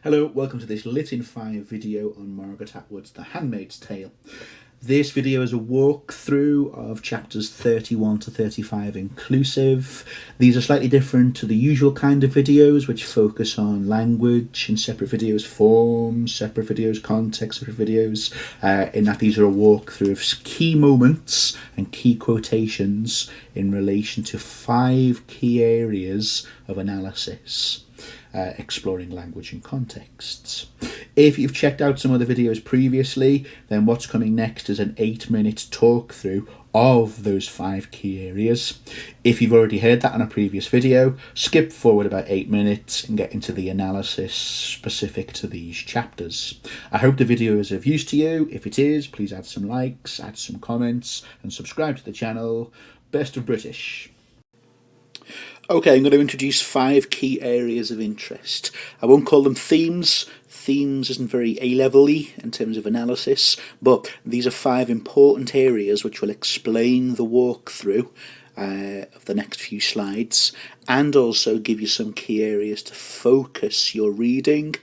Hello, welcome to this Lit in 5 video on Margaret Atwood's The Handmaid's Tale. This video is a walkthrough of chapters 31 to 35 inclusive. These are slightly different to the usual kind of videos which focus on language in separate videos, forms, separate videos, context, separate videos, in that these are a walkthrough of key moments and key quotations in relation to 5 key areas of analysis. Exploring language and contexts. If you've checked out some of the videos previously, then what's coming next is an 8-minute talk through of those 5 key areas. If you've already heard that in a previous video, skip forward about 8 minutes and get into the analysis specific to these chapters. I hope the video is of use to you. If it is, please add some likes, add some comments, and subscribe to the channel. Best of British. Okay, I'm going to introduce 5 key areas of interest. I won't call them themes. Themes isn't very A-level-y in terms of analysis, but these are 5 important areas which will explain the walkthrough of the next few slides, and also give you some key areas to focus your reading.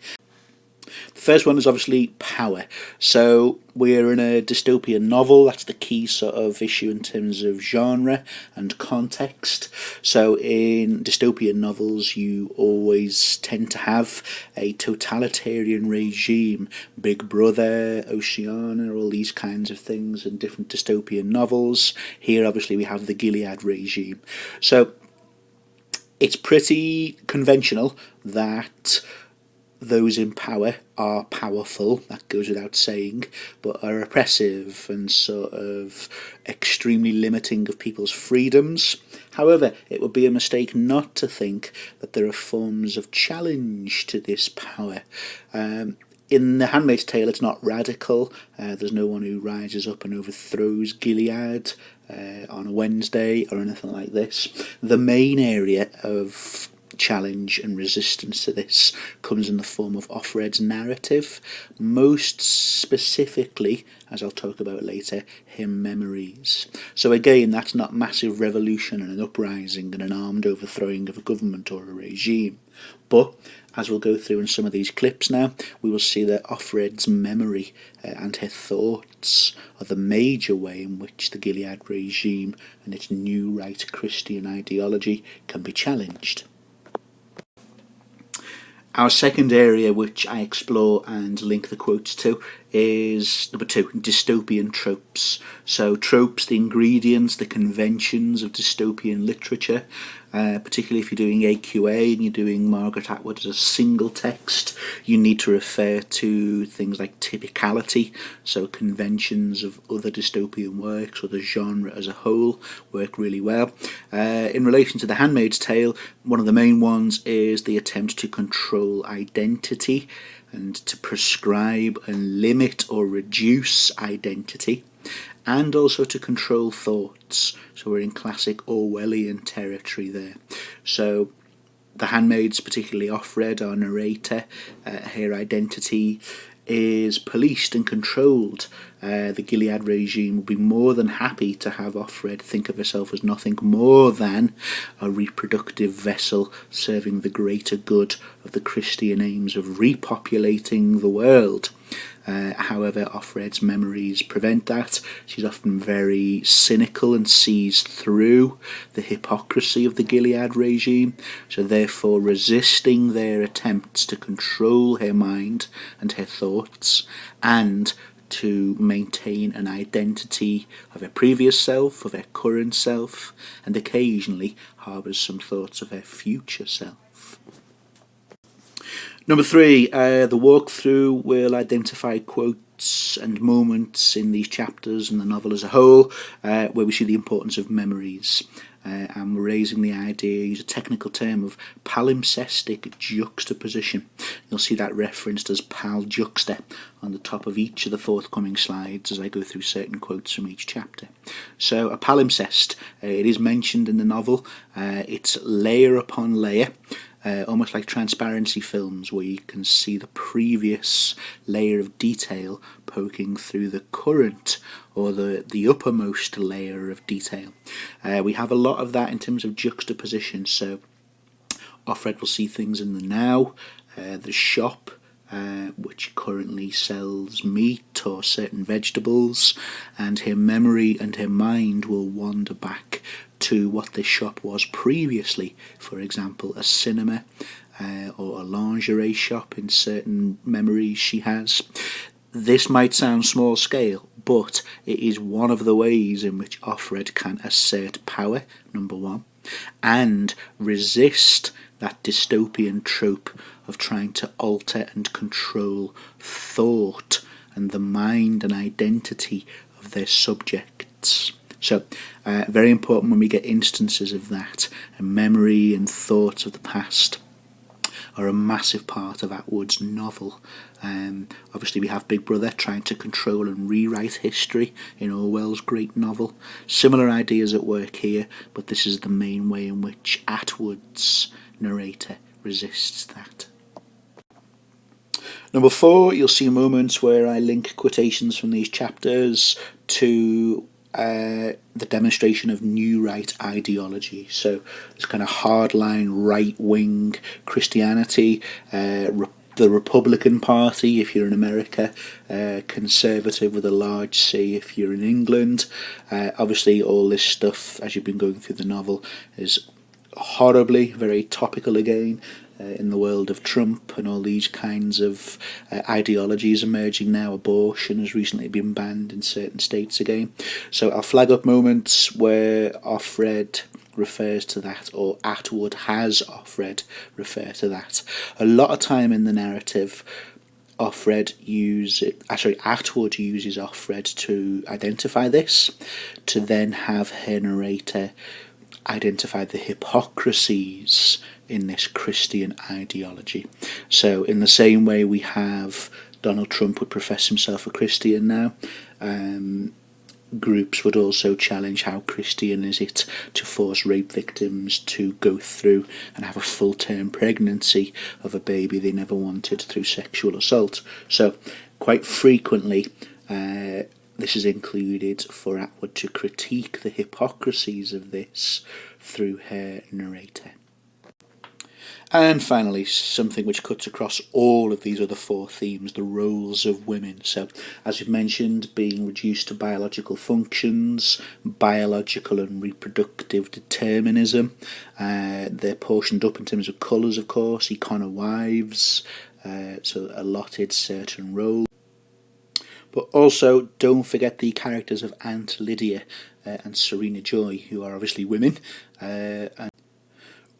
The first one is obviously power. So we're in a dystopian novel. That's the key sort of issue in terms of genre and context. So in dystopian novels you always tend to have a totalitarian regime, Big Brother, Oceania, all these kinds of things in different dystopian novels. Here obviously we have the Gilead regime. So it's pretty conventional that those in power are powerful, that goes without saying, but are oppressive and sort of extremely limiting of people's freedoms. However, it would be a mistake not to think that there are forms of challenge to this power. In The Handmaid's Tale, it's not radical. There's no one who rises up and overthrows Gilead on a Wednesday or anything like this. The main area of challenge and resistance to this comes in the form of Offred's narrative, most specifically, as I'll talk about later, hymn memories. So again, that's not massive revolution and an uprising and an armed overthrowing of a government or a regime, but as we'll go through in some of these clips now, we will see that Offred's memory and her thoughts are the major way in which the Gilead regime and its new right Christian ideology can be challenged. Our second area, which I explore and link the quotes to, is number 2, dystopian tropes. So tropes, the ingredients, the conventions of dystopian literature, particularly if you're doing AQA and you're doing Margaret Atwood as a single text, you need to refer to things like typicality, so conventions of other dystopian works or the genre as a whole work really well. In relation to The Handmaid's Tale, one of the main ones is the attempt to control identity and to prescribe and limit or reduce identity, and also to control thoughts. So we're in classic Orwellian territory there. So the handmaids, particularly Offred, our narrator, her identity is policed and controlled. The Gilead regime will be more than happy to have Offred think of herself as nothing more than a reproductive vessel serving the greater good of the Christian aims of repopulating the world. However, Offred's memories prevent that. She's often very cynical and sees through the hypocrisy of the Gilead regime, so therefore resisting their attempts to control her mind and her thoughts, and to maintain an identity of her previous self, of her current self, and occasionally harbours some thoughts of her future self. Number 3, the walkthrough will identify quotes and moments in these chapters and the novel as a whole where we see the importance of memories. And we're raising the idea, use a technical term of palimpsestic juxtaposition. You'll see that referenced as pal juxta on the top of each of the forthcoming slides as I go through certain quotes from each chapter. So a palimpsest, it is mentioned in the novel, it's layer upon layer. Almost like transparency films where you can see the previous layer of detail poking through the current or the uppermost layer of detail. We have a lot of that in terms of juxtaposition. So Offred will see things in the now, the shop, which currently sells meat or certain vegetables, and her memory and her mind will wander back to what this shop was previously. For example, a cinema or a lingerie shop in certain memories she has. This might sound small scale, but it is one of the ways in which Offred can assert power, number one, and resist that dystopian trope of trying to alter and control thought and the mind and identity of their subjects. So, very important when we get instances of that, and memory and thoughts of the past are a massive part of Atwood's novel. Obviously we have Big Brother trying to control and rewrite history in Orwell's great novel. Similar ideas at work here, but this is the main way in which Atwood's narrator resists that. Number 4, you'll see moments where I link quotations from these chapters to the demonstration of new right ideology. So this kind of hardline right-wing Christianity, the Republican Party if you're in America, conservative with a large C if you're in England. Obviously all this stuff, as you've been going through the novel, is horribly very topical again in the world of Trump and all these kinds of ideologies emerging now. Abortion has recently been banned in certain states again. So I'll flag up moments where Offred refers to that, or Atwood has Offred refer to that. A lot of time in the narrative, Atwood uses Offred to identify this, to then have her narrator identify the hypocrisies in this Christian ideology. So in the same way we have Donald Trump would profess himself a Christian now, groups would also challenge how Christian is it to force rape victims to go through and have a full-term pregnancy of a baby they never wanted through sexual assault. So quite frequently this is included for Atwood to critique the hypocrisies of this through her narrator. And finally, something which cuts across all of these other 4 themes, the roles of women. So, as you've mentioned, being reduced to biological functions, biological and reproductive determinism. They're portioned up in terms of colours, of course, Econo wives, so allotted certain roles. But also, don't forget the characters of Aunt Lydia and Serena Joy, who are obviously women, and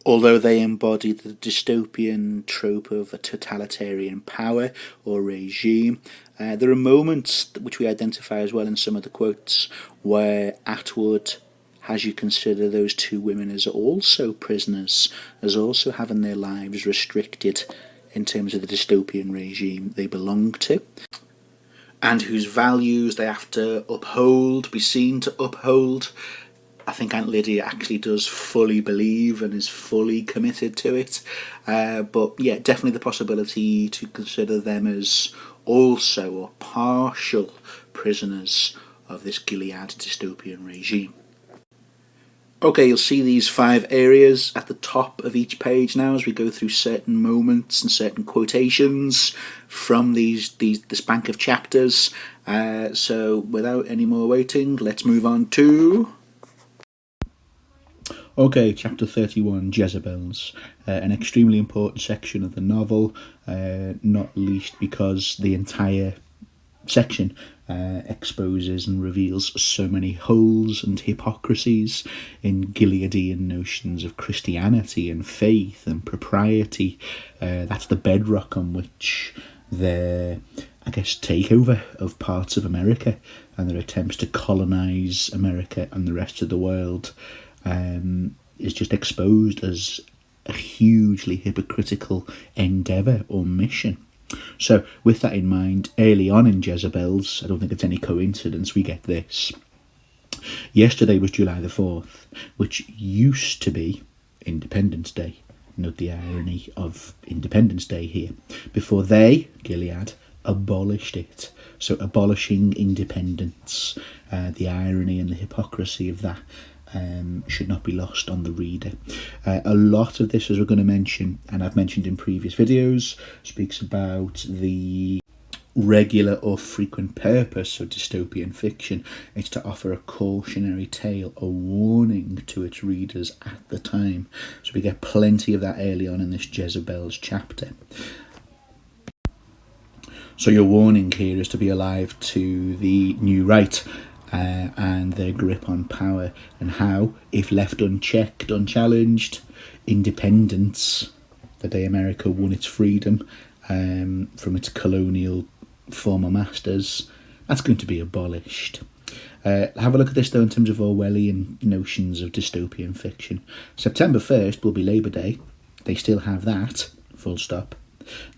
although they embody the dystopian trope of a totalitarian power or regime, there are moments which we identify as well in some of the quotes where Atwood has you consider those 2 women as also prisoners, as also having their lives restricted in terms of the dystopian regime they belong to, and whose values they have to uphold, be seen to uphold. I think Aunt Lydia actually does fully believe and is fully committed to it. But yeah, definitely the possibility to consider them as also or partial prisoners of this Gilead dystopian regime. Okay, you'll see these 5 areas at the top of each page now as we go through certain moments and certain quotations from this bank of chapters. So without any more waiting, let's move on to... Okay, chapter 31, Jezebels, an extremely important section of the novel, not least because the entire section exposes and reveals so many holes and hypocrisies in Gileadian notions of Christianity and faith and propriety. That's the bedrock on which their, takeover of parts of America and their attempts to colonise America and the rest of the world is just exposed as a hugely hypocritical endeavour or mission. So with that in mind, early on in Jezebel's, I don't think it's any coincidence we get this. Yesterday was July the 4th, which used to be Independence Day. Note the irony of Independence Day here. Before they, Gilead, abolished it. So abolishing independence, the irony and the hypocrisy of that. should not be lost on the reader. A lot of this, as we're going to mention, and I've mentioned in previous videos, speaks about the regular or frequent purpose of dystopian fiction. It's to offer a cautionary tale, a warning to its readers at the time. So we get plenty of that early on in this Jezebel's chapter. So your warning here is to be alive to the new right and their grip on power, and how, if left unchecked, unchallenged, independence, the day America won its freedom from its colonial former masters, that's going to be abolished. Have a look at this though in terms of Orwellian notions of dystopian fiction. September 1st will be Labour Day. They still have that, full stop,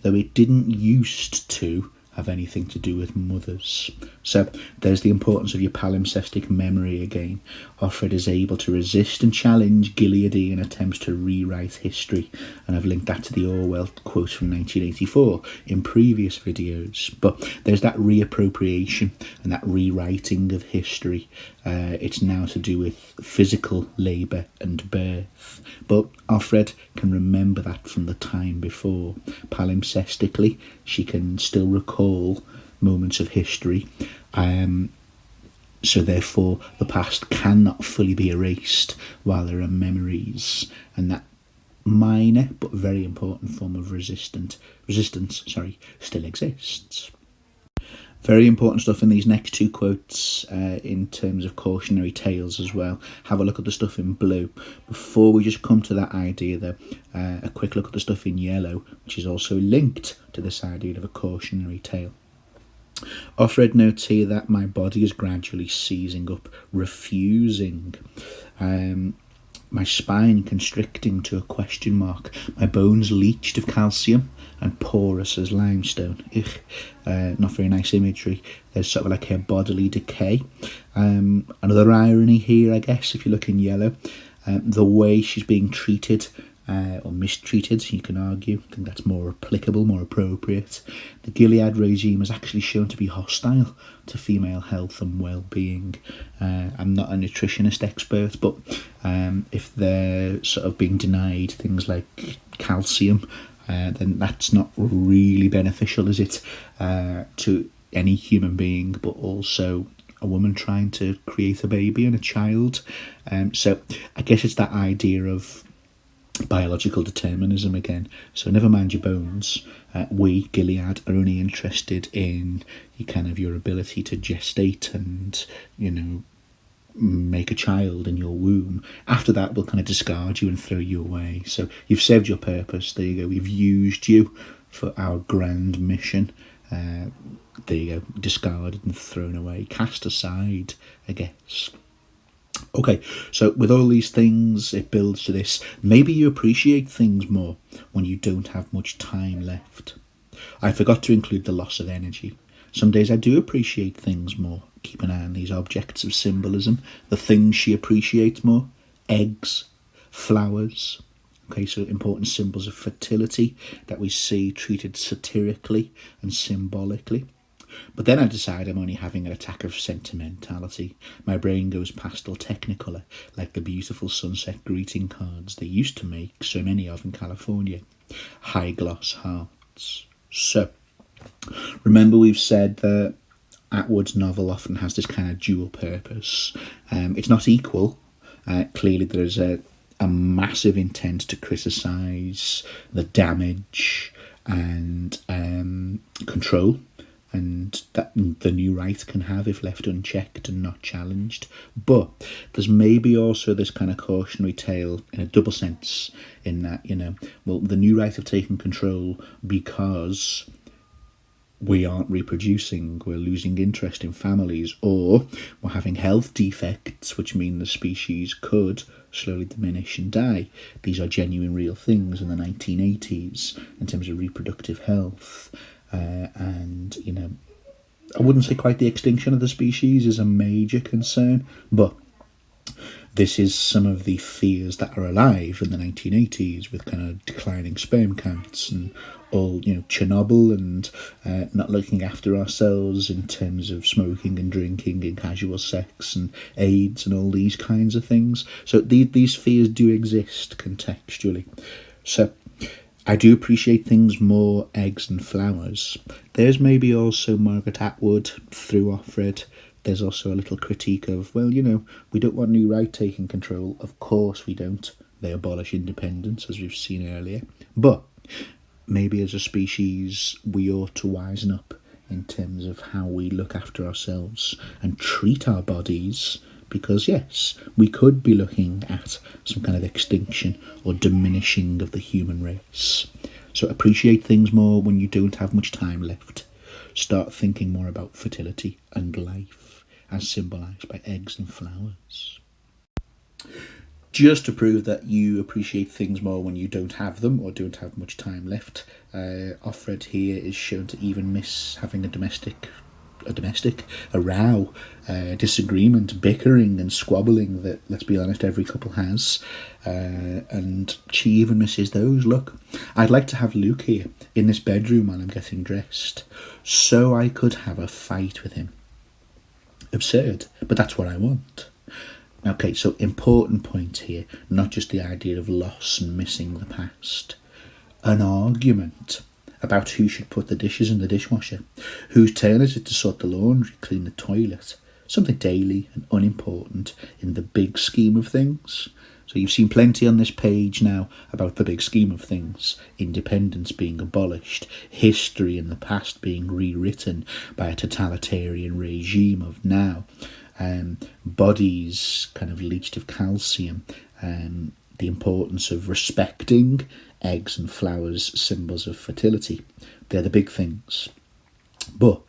though it didn't used to have anything to do with mothers. So there's the importance of your palimpsestic memory again. Offred is able to resist and challenge Gileadian attempts to rewrite history, and I've linked that to the Orwell quote from 1984 in previous videos. But there's that reappropriation and that rewriting of history. It's now to do with physical labour and birth, but Offred can remember that from the time before. Palimpsestically, she can still recall moments of history, so therefore the past cannot fully be erased while there are memories, and that minor but very important form of resistance still exists. Very important stuff in these next two quotes in terms of cautionary tales as well. Have a look at the stuff in blue. Before we just come to that idea though, a quick look at the stuff in yellow, which is also linked to this idea of a cautionary tale. Offred notes here that my body is gradually seizing up, refusing. My spine constricting to a question mark, my bones leached of calcium and porous as limestone. Not very nice imagery. There's sort of like a bodily decay. Another irony here, I guess, if you look in yellow, the way she's being treated or mistreated, you can argue. I think that's more applicable, more appropriate. The Gilead regime is actually shown to be hostile to female health and well-being. I'm not a nutritionist expert, but if they're sort of being denied things like calcium, then that's not really beneficial, is it, to any human being, but also a woman trying to create a baby and a child. So I guess it's that idea of biological determinism again. So never mind your bones. We, Gilead, are only interested in your ability to gestate and, make a child in your womb. After that, we'll kind of discard you and throw you away. So you've served your purpose. There you go. We've used you for our grand mission. There you go. Discarded and thrown away. Cast aside, I guess. Okay, so with all these things, it builds to this. Maybe you appreciate things more when you don't have much time left. I forgot to include the loss of energy. Some days I do appreciate things more. Keep an eye on these objects of symbolism. The things she appreciates more. Eggs, flowers. Okay, so important symbols of fertility that we see treated satirically and symbolically. But then I decide I'm only having an attack of sentimentality. My brain goes pastel technicolor, like the beautiful sunset greeting cards they used to make so many of in California. High gloss hearts. So, remember we've said that Atwood's novel often has this kind of dual purpose. It's not equal. Clearly there is a massive intent to criticise the damage and control and that the new right can have if left unchecked and not challenged. But there's maybe also this kind of cautionary tale in a double sense, in that, the new right have taken control because we aren't reproducing, we're losing interest in families, or we're having health defects, which mean the species could slowly diminish and die. These are genuine real things in the 1980s in terms of reproductive health. And I wouldn't say quite the extinction of the species is a major concern, but this is some of the fears that are alive in the 1980s with kind of declining sperm counts and all, Chernobyl and not looking after ourselves in terms of smoking and drinking and casual sex and AIDS and all these kinds of things. So these fears do exist contextually. So I do appreciate things more, eggs and flowers. There's maybe also Margaret Atwood through Offred. There's also a little critique of, we don't want New Right taking control. Of course we don't. They abolish independence, as we've seen earlier. But maybe as a species, we ought to wisen up in terms of how we look after ourselves and treat our bodies, because yes, we could be looking at some kind of extinction or diminishing of the human race. So appreciate things more when you don't have much time left. Start thinking more about fertility and life, as symbolised by eggs and flowers. Just to prove that you appreciate things more when you don't have them or don't have much time left, Offred here is shown to even miss having a row, disagreement, bickering and squabbling that, let's be honest, every couple has. And she even misses those. Look, I'd like to have Luke here in this bedroom while I'm getting dressed, so I could have a fight with him. Absurd, but that's what I want. Okay, so important point here, not just the idea of loss and missing the past. An argument about who should put the dishes in the dishwasher, whose turn is it to sort the laundry, clean the toilet, something daily and unimportant in the big scheme of things. So you've seen plenty on this page now about the big scheme of things, independence being abolished, history in the past being rewritten by a totalitarian regime of now, bodies kind of leached of calcium, the importance of respecting eggs and flowers, symbols of fertility. They're the big things. But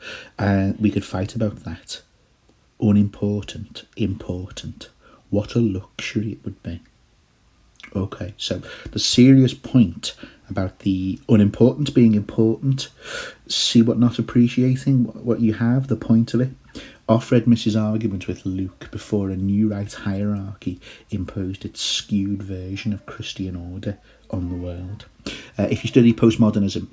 we could fight about that. Unimportant, important. What a luxury it would be. Okay, so the serious point about the unimportant being important, see what not appreciating what you have, the point of it. Offred misses argument with Luke before a New Right hierarchy imposed its skewed version of Christian order on the world. If you study postmodernism,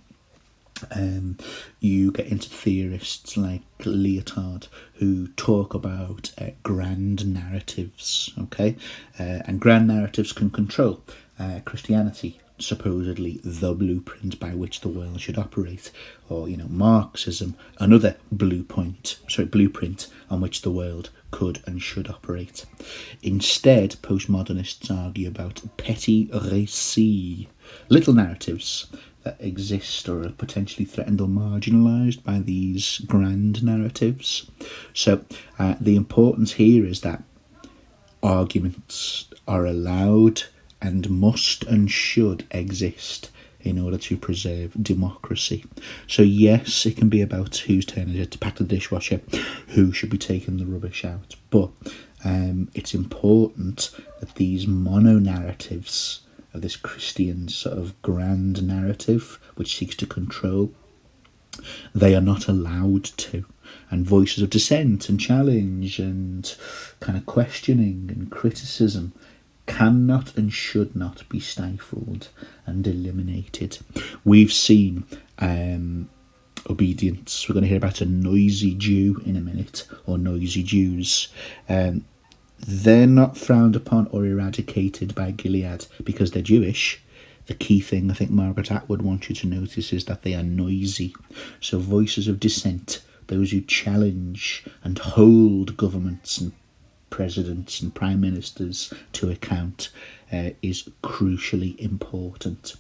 you get into theorists like Lyotard who talk about grand narratives, okay? And grand narratives can control Christianity, supposedly the blueprint by which the world should operate, or Marxism, another blueprint on which the world could and should operate. Instead, postmodernists argue about petty récits, little narratives that exist or are potentially threatened or marginalised by these grand narratives. So the importance here is that arguments are allowed and must and should exist in order to preserve democracy. So yes, it can be about whose turn it is to pack the dishwasher, who should be taking the rubbish out, but it's important that these mono-narratives of this Christian sort of grand narrative which seeks to control, they are not allowed to. And voices of dissent and challenge and kind of questioning and criticism cannot and should not be stifled and eliminated. We've seen obedience. We're going to hear about a noisy Jew in a minute, or noisy Jews. They're not frowned upon or eradicated by Gilead because they're Jewish. The key thing I think Margaret Atwood wants you to notice is that they are noisy. So voices of dissent, those who challenge and hold governments and presidents and prime ministers to account, is crucially important.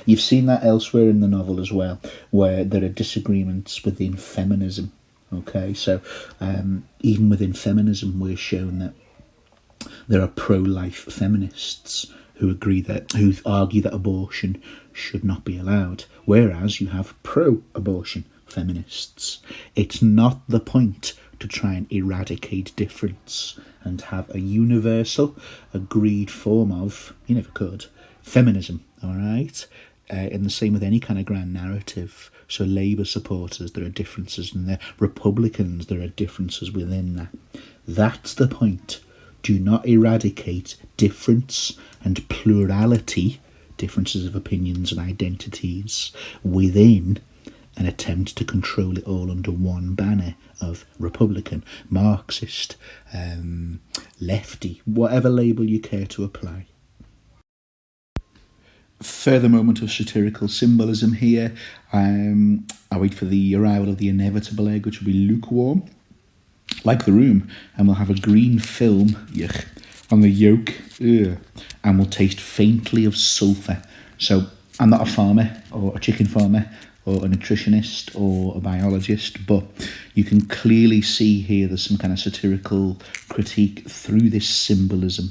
You've seen that elsewhere in the novel as well, where there are disagreements within feminism. Okay, so even within feminism, we're shown that there are pro-life feminists who argue that abortion should not be allowed, whereas you have pro-abortion feminists. It's not the point to try and eradicate difference and have a universal, agreed form of, you never could, feminism, all right? And the same with any kind of grand narrative. So Labour supporters, there are differences, and the Republicans, there are differences within that. That's the point. Do not eradicate difference and plurality differences of opinions and identities within an attempt to control it all under one banner of Republican, Marxist, lefty, whatever label you care to apply. Further moment of satirical symbolism here. I wait for the arrival of the inevitable egg, which will be lukewarm, like the room, and we'll have a green film on the yolk, and will taste faintly of sulphur. So I'm not a farmer or a chicken farmer or a nutritionist or a biologist, but you can clearly see here there's some kind of satirical critique through this symbolism.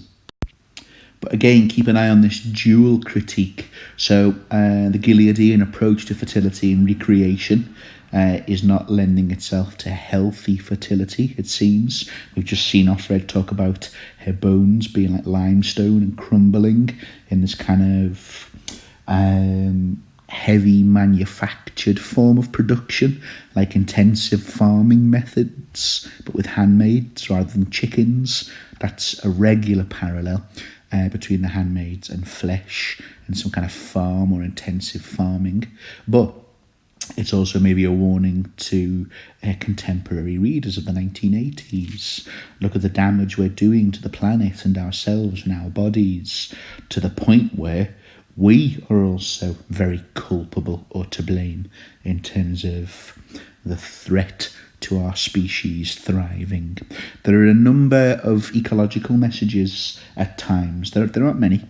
But again, keep an eye on this dual critique. So the Gileadian approach to fertility and recreation is not lending itself to healthy fertility, it seems. We've just seen Offred talk about her bones being like limestone and crumbling in this kind of heavy manufactured form of production, like intensive farming methods, but with handmaids rather than chickens. That's a regular parallel between the handmaids and flesh and some kind of farm or intensive farming. But it's also maybe a warning to contemporary readers of the 1980s. Look at the damage we're doing to the planet and ourselves and our bodies, to the point where we are also very culpable or to blame in terms of the threat to our species thriving. There are a number of ecological messages at times. There aren't many,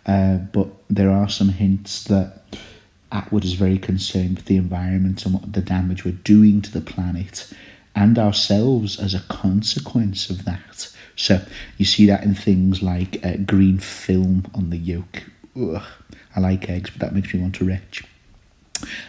but there are some hints that Atwood is very concerned with the environment and what the damage we're doing to the planet and ourselves as a consequence of that. So you see that in things like green film on the yolk. Ugh, I like eggs, but that makes me want to retch.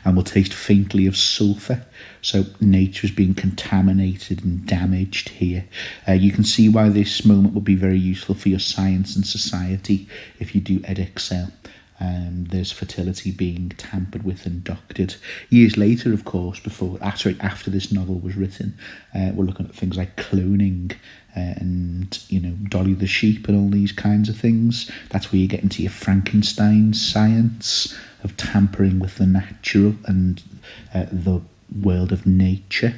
And will taste faintly of sulphur. So nature is being contaminated and damaged here. You can see why this moment will be very useful for your science and society if you do Edexcel. There's fertility being tampered with and doctored. Years later, of course, after this novel was written, we're looking at things like cloning and, Dolly the sheep and all these kinds of things. That's where you get into your Frankenstein science of tampering with the natural and the world of nature.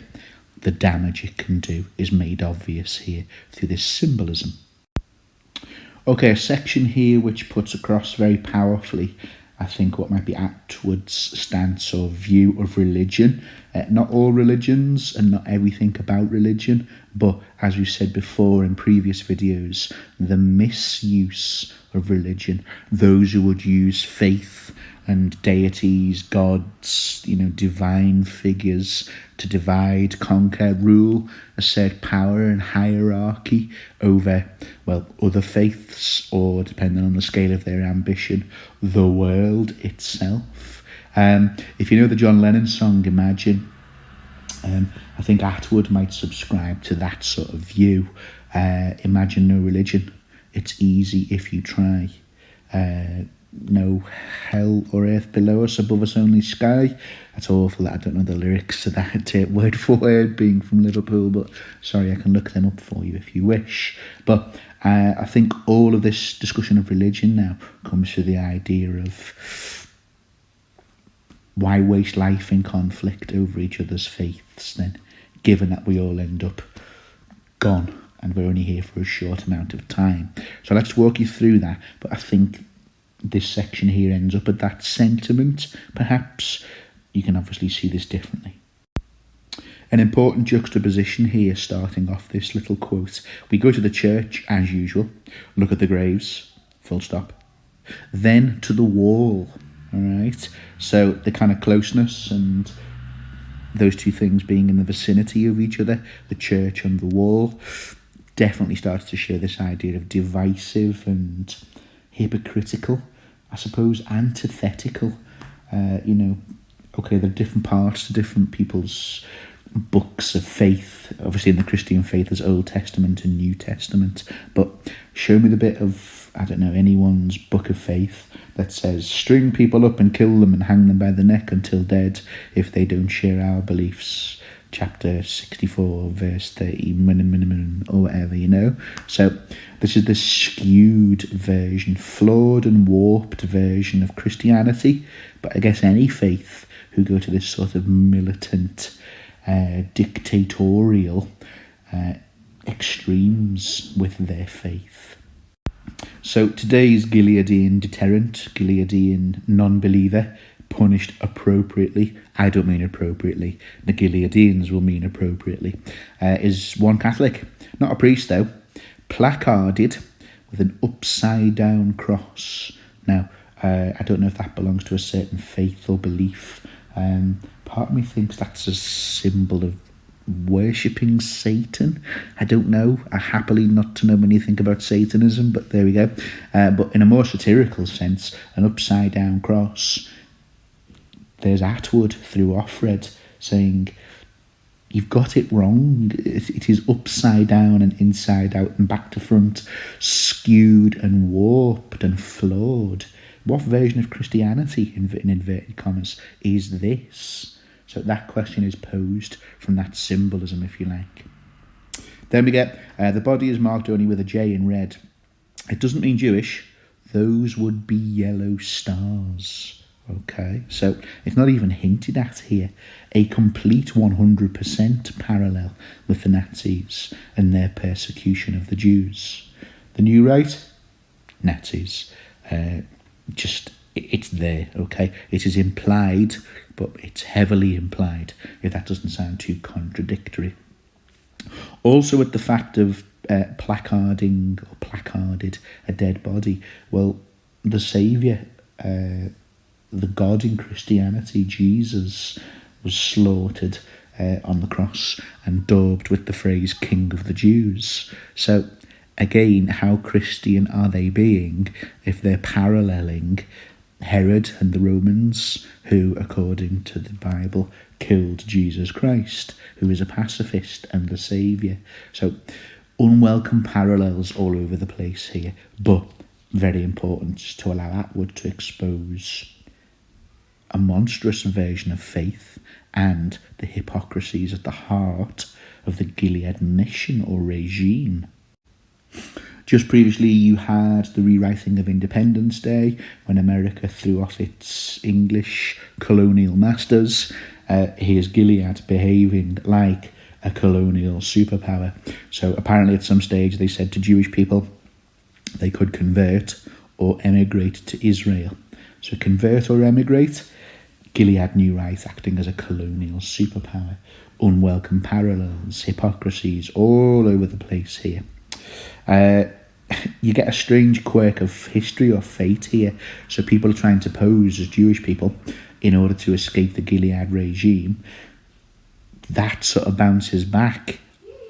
The damage it can do is made obvious here through this symbolism. Okay, a section here which puts across very powerfully, I think, what might be Atwood's stance or view of religion. Not all religions and not everything about religion, but as we've said before in previous videos, the misuse of religion, those who would use faith and deities, gods, divine figures to divide, conquer, rule, assert power and hierarchy over, other faiths, or depending on the scale of their ambition, the world itself. If you know the John Lennon song, Imagine, I think Atwood might subscribe to that sort of view. Imagine no religion. It's easy if you try. No hell or earth below us, above us only sky. That's awful. I don't know the lyrics to that word for word, being from Liverpool, but sorry, I can look them up for you if you wish. But I think all of this discussion of religion now comes to the idea of why waste life in conflict over each other's faiths then, given that we all end up gone and we're only here for a short amount of time. So let's walk you through that. But I think this section here ends up at that sentiment. Perhaps you can obviously see this differently. An important juxtaposition here, starting off this little quote. We go to the church as usual, look at the graves, full stop. Then to the wall, all right? So the kind of closeness and those two things being in the vicinity of each other, the church and the wall, definitely starts to show this idea of divisive and hypocritical, I suppose, antithetical. Okay, there are different parts to different people's books of faith. Obviously in the Christian faith there's Old Testament and New Testament, but show me the bit of, anyone's book of faith that says string people up and kill them and hang them by the neck until dead if they don't share our beliefs. chapter 64, verse 30, minimum, or whatever, you know. So this is the skewed version, flawed and warped version of Christianity, but I guess any faith who go to this sort of militant, dictatorial extremes with their faith. So today's Gileadian deterrent, Gileadian non-believer, punished appropriately, I don't mean appropriately, the Gileadians will mean appropriately, is one Catholic, not a priest though, placarded with an upside down cross. Now, I don't know if that belongs to a certain faith or belief. Part of me thinks that's a symbol of worshipping Satan. I don't know. I happily not to know anything about Satanism, but there we go. But in a more satirical sense, an upside down cross, there's Atwood through Offred saying, you've got it wrong. It is upside down and inside out and back to front, skewed and warped and flawed. What version of Christianity, in inverted commas, is this? So that question is posed from that symbolism, if you like. Then we get, the body is marked only with a J in red. It doesn't mean Jewish. Those would be yellow stars. Okay, so it's not even hinted at here. A complete 100% parallel with the Nazis and their persecution of the Jews. The new right? Nazis. It's there, okay? It is implied, but it's heavily implied, if that doesn't sound too contradictory. Also with the fact of placarded a dead body, well, the Saviour, the God in Christianity, Jesus, was slaughtered on the cross and daubed with the phrase King of the Jews. So again, how Christian are they being if they're paralleling Herod and the Romans, who, according to the Bible, killed Jesus Christ, who is a pacifist and the Saviour? So unwelcome parallels all over the place here, but very important to allow Atwood to expose a monstrous version of faith and the hypocrisies at the heart of the Gilead mission or regime. Just previously you had the rewriting of Independence Day, when America threw off its English colonial masters. Here's Gilead behaving like a colonial superpower. So apparently at some stage they said to Jewish people they could convert or emigrate to Israel. So convert or emigrate, Gilead New Right acting as a colonial superpower. Unwelcome parallels, hypocrisies all over the place here. You get a strange quirk of history or fate here. So people are trying to pose as Jewish people in order to escape the Gilead regime. That sort of bounces back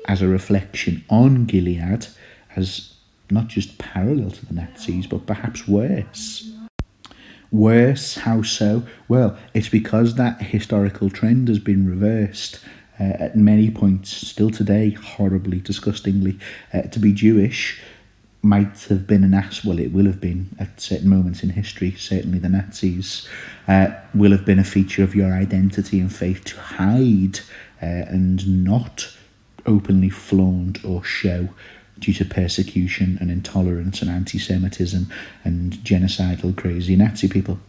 as a reflection on Gilead as not just parallel to the Nazis, but perhaps worse. Worse, how so? Well, it's because that historical trend has been reversed at many points, still today, horribly, disgustingly. To be Jewish might have been it will have been at certain moments in history, certainly the Nazis, will have been a feature of your identity and faith to hide and not openly flaunt or show due to persecution and intolerance and anti-Semitism and genocidal crazy Nazi people.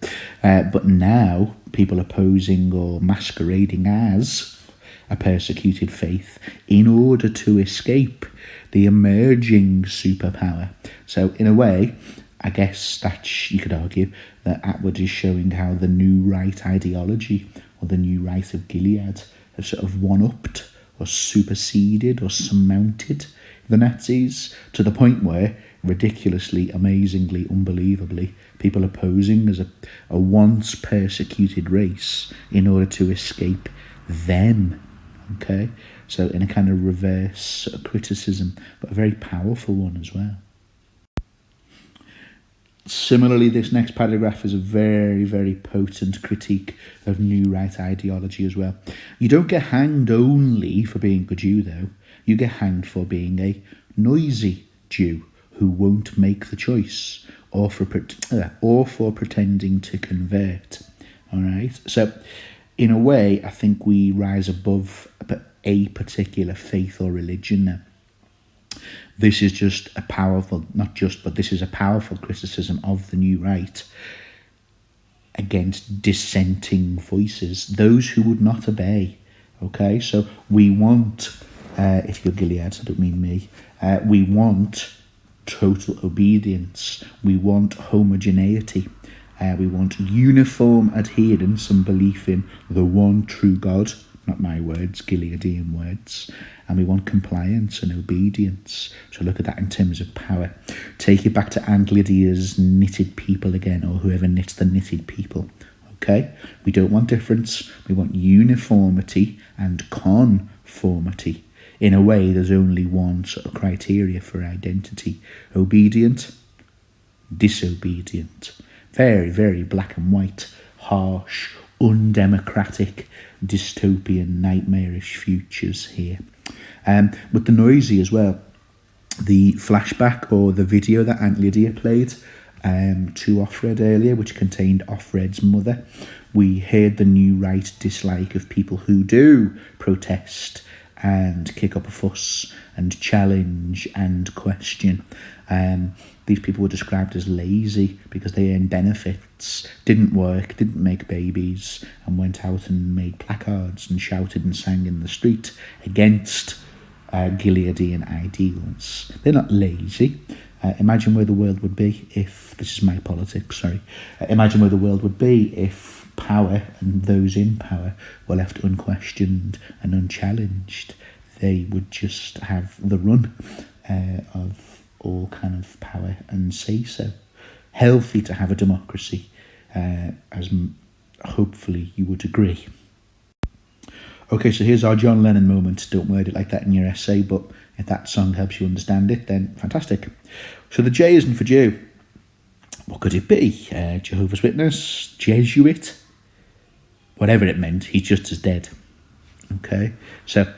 But now people are posing or masquerading as a persecuted faith in order to escape the emerging superpower. So in a way, I guess that you could argue that Atwood is showing how the new right ideology or the new right of Gilead have sort of one-upped or superseded or surmounted the Nazis to the point where, ridiculously, amazingly, unbelievably, people are posing as a once persecuted race in order to escape them. Okay, so in a kind of reverse sort of criticism, but a very powerful one as well. Similarly, this next paragraph is a very, very potent critique of new right ideology as well. You don't get hanged only for being a Jew, though. You get hanged for being a noisy Jew who won't make the choice, or for pretending to convert. All right, so in a way, I think we rise above a particular faith or religion now. This is just a powerful, not just, but this is a powerful criticism of the new right against dissenting voices, those who would not obey. Okay, so we want, if you're Gilead, I don't mean me, we want total obedience, we want homogeneity, we want uniform adherence and belief in the one true God, not my words, Gileadian words, and we want compliance and obedience. So look at that in terms of power. Take it back to Aunt Lydia's knitted people again, or whoever knits the knitted people. Okay, we don't want difference, we want uniformity and conformity. In a way, there's only one sort of criteria for identity: obedient, disobedient. Very, very black and white, harsh, undemocratic, dystopian, nightmarish futures here. But the noisy as well. The flashback or the video that Aunt Lydia played to Offred earlier, which contained Offred's mother, we heard the new right dislike of people who do protest and kick up a fuss and challenge and question. These people were described as lazy because they earned benefits, didn't work, didn't make babies, and went out and made placards and shouted and sang in the street against Gileadian ideals. They're not lazy. Imagine where the world would be if, this is my politics, sorry, imagine where the world would be if power and those in power were left unquestioned and unchallenged. They would just have the run of all kind of power and say so. Healthy to have a democracy, as hopefully you would agree. Okay, so here's our John Lennon moment. Don't word it like that in your essay, but if that song helps you understand it, then fantastic. So the J isn't for Jew. What could it be? Jehovah's Witness? Jesuit? Whatever it meant, he's just as dead. Okay, so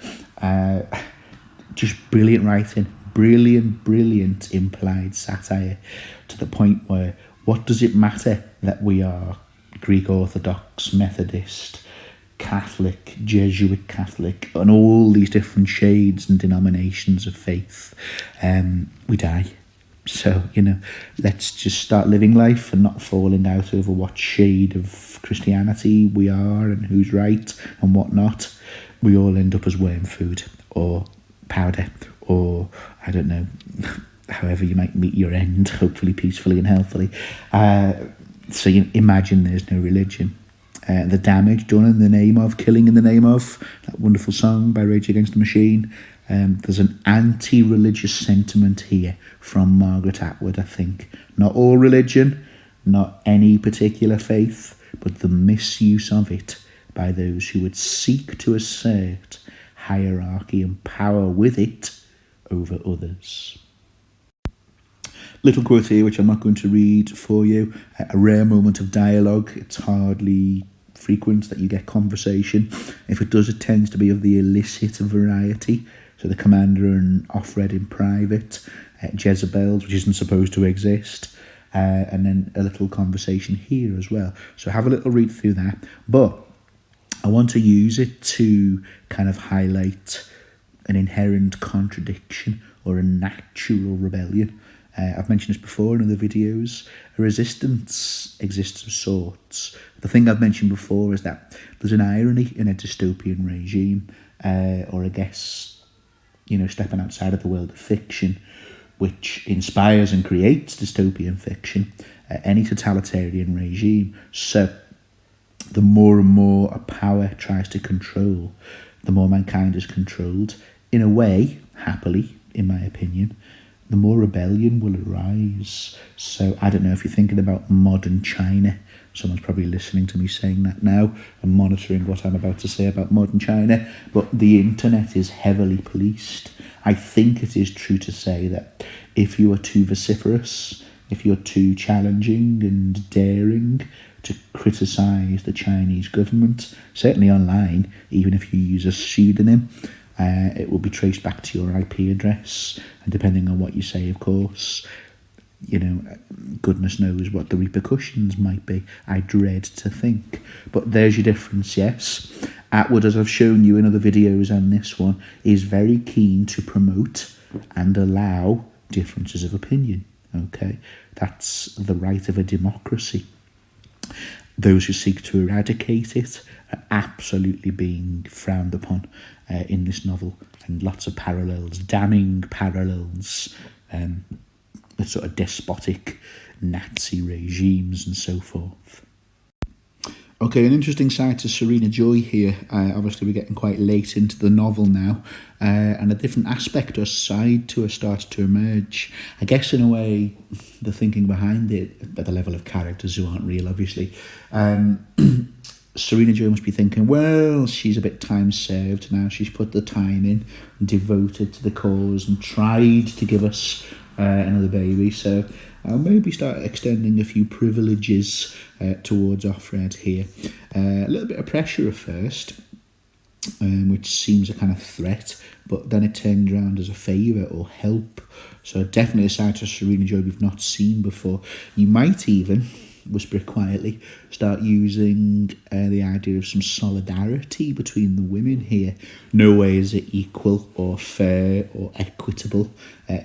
just brilliant writing. Brilliant implied satire, to the point where what does it matter that we are Greek Orthodox, Methodist, Catholic, Jesuit Catholic, and all these different shades and denominations of faith? We die. So, let's just start living life and not falling out over what shade of Christianity we are and who's right and what not. We all end up as worm food or powder, or I don't know, however you might meet your end, hopefully peacefully and healthily. So you imagine there's no religion. The damage done in the name of, killing in the name of, that wonderful song by Rage Against the Machine. There's an anti-religious sentiment here from Margaret Atwood, I think. Not all religion, not any particular faith, but the misuse of it by those who would seek to assert hierarchy and power with it over others. Little quote here, which I'm not going to read for you. A rare moment of dialogue. It's hardly frequent that you get conversation. If it does, it tends to be of the illicit variety. So the commander and Offred in private, Jezebel, which isn't supposed to exist, and then a little conversation here as well. So have a little read through that. But I want to use it to kind of highlight an inherent contradiction or a natural rebellion. I've mentioned this before in other videos. A resistance exists of sorts. The thing I've mentioned before is that there's an irony in a dystopian regime, or I guess, stepping outside of the world of fiction, which inspires and creates dystopian fiction, any totalitarian regime. So the more and more a power tries to control, the more mankind is controlled. In a way, happily, in my opinion, the more rebellion will arise. So I don't know if you're thinking about modern China. Someone's probably listening to me saying that now and monitoring what I'm about to say about modern China. But the internet is heavily policed. I think it is true to say that if you are too vociferous, if you're too challenging and daring to criticise the Chinese government, certainly online, even if you use a pseudonym, it will be traced back to your IP address, and depending on what you say, of course, goodness knows what the repercussions might be. I dread to think. But there's your difference, yes. Atwood, as I've shown you in other videos and this one, is very keen to promote and allow differences of opinion. Okay, that's the right of a democracy. Those who seek to eradicate it are absolutely being frowned upon in this novel, and lots of parallels, damning parallels with sort of despotic Nazi regimes and so forth. Okay, an interesting side to Serena Joy here. Obviously, we're getting quite late into the novel now, and a different aspect or side to her starts to emerge. I guess, in a way, the thinking behind it, at the level of characters who aren't real, obviously, Serena Joy must be thinking, well, she's a bit time served now. She's put the time in, devoted to the cause, and tried to give us another baby. So I'll maybe start extending a few privileges towards Offred here. A little bit of pressure at first, which seems a kind of threat, but then it turned around as a favour or help. So definitely a side to Serena Joy we've not seen before. You might even, whisper it quietly, start using the idea of some solidarity between the women here. No way is it equal or fair or equitable.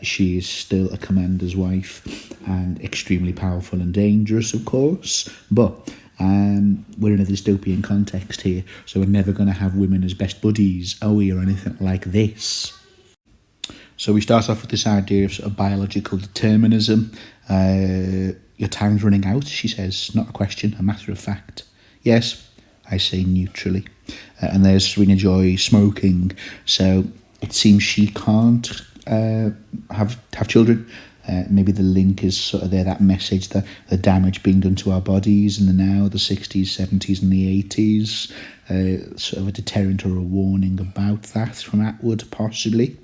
She is still a commander's wife and extremely powerful and dangerous, of course, but we're in a dystopian context here, so we're never going to have women as best buddies, are we, or anything like this. So we start off with this idea of sort of biological determinism. Your time's running out, she says. Not a question, a matter of fact. Yes, I say neutrally. And there's Serena Joy smoking, so it seems she can't have children. Maybe the link is sort of there, that message, the damage being done to our bodies in the now, the 60s, 70s and the 80s. Sort of a deterrent or a warning about that from Atwood, possibly.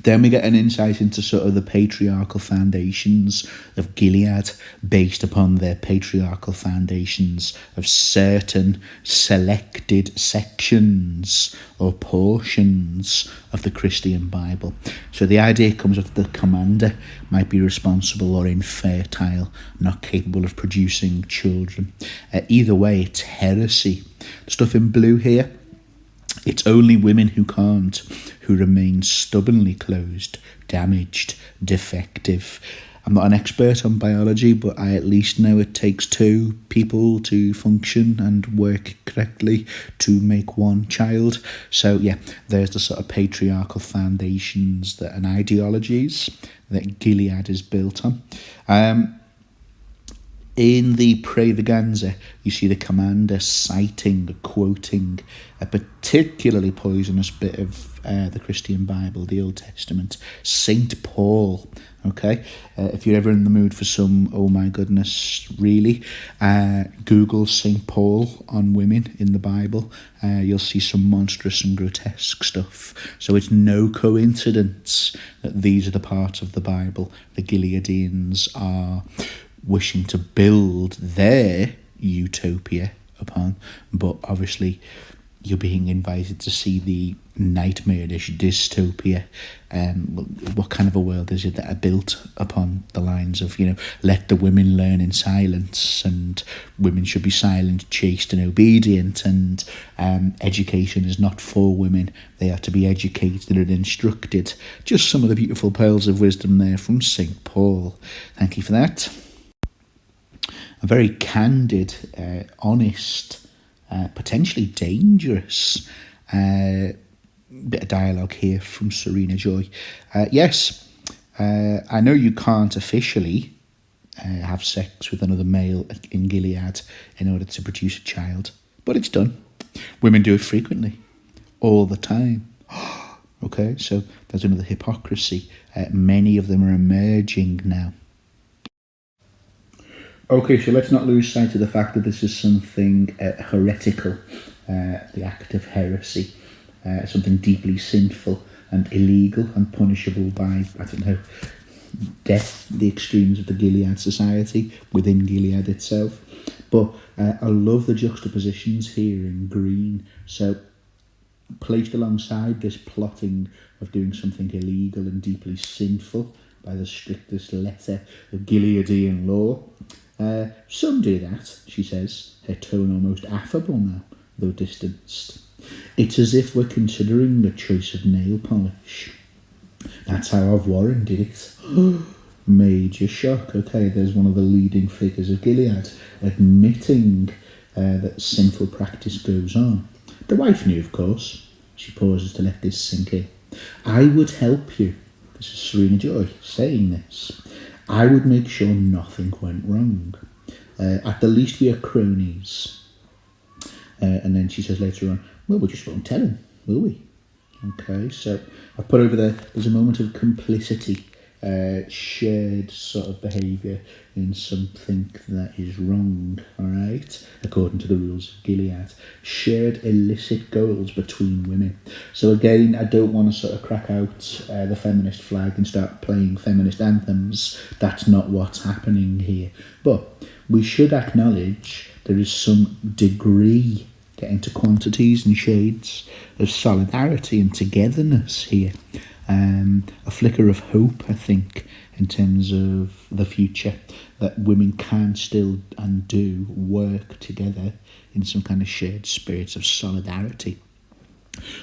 Then we get an insight into sort of the patriarchal foundations of Gilead, based upon their patriarchal foundations of certain selected sections or portions of the Christian Bible. So the idea comes that the commander might be responsible or infertile, not capable of producing children. Either way, it's heresy. The stuff in blue here, it's only women who can't, who remain stubbornly closed, damaged, defective. I'm not an expert on biology, but I at least know it takes two people to function and work correctly to make one child. So yeah, there's the sort of patriarchal foundations and ideologies that Gilead is built on. In the Praeviganza, you see the commander citing, quoting a particularly poisonous bit of the Christian Bible, the Old Testament, Saint Paul. Okay, if you're ever in the mood for some, oh my goodness, really, Google Saint Paul on women in the Bible. You'll see some monstrous and grotesque stuff. So it's no coincidence that these are the parts of the Bible the Gileadians are wishing to build their utopia upon, but obviously you're being invited to see the nightmarish dystopia. What kind of a world is it that are built upon the lines of, let the women learn in silence, and women should be silent, chaste and obedient, and education is not for women, they are to be educated and instructed. Just some of the beautiful pearls of wisdom there from St. Paul. Thank you for that. A very candid, honest, potentially dangerous bit of dialogue here from Serena Joy. Yes, I know you can't officially have sex with another male in Gilead in order to produce a child, but it's done. Women do it frequently, all the time. Okay, so there's another hypocrisy. Many of them are emerging now. Okay, so let's not lose sight of the fact that this is something heretical, the act of heresy, something deeply sinful and illegal and punishable by, death, the extremes of the Gilead society, within Gilead itself. But I love the juxtapositions here in green. So placed alongside this plotting of doing something illegal and deeply sinful by the strictest letter of Gileadian law. Some do that, she says, her tone almost affable now. though distanced. It's as if we're considering the choice of nail polish. That's how Warren did it. Major shock. Okay, there's one of the leading figures of Gilead admitting that sinful practice goes on. The wife knew, of course. She pauses to let this sink in. I would help you. This is Serena Joy saying this. I would make sure nothing went wrong. At the least we are cronies. And then she says later on, well, we just won't tell him, will we? Okay, so I've put over there, there's a moment of complicity, shared sort of behaviour in something that is wrong, all right, according to the rules of Gilead. Shared illicit goals between women. So again, I don't want to sort of crack out the feminist flag and start playing feminist anthems. That's not what's happening here. But we should acknowledge there is some degree, getting to quantities and shades, of solidarity and togetherness here. A flicker of hope, I think, in terms of the future, that women can still and do work together in some kind of shared spirit of solidarity.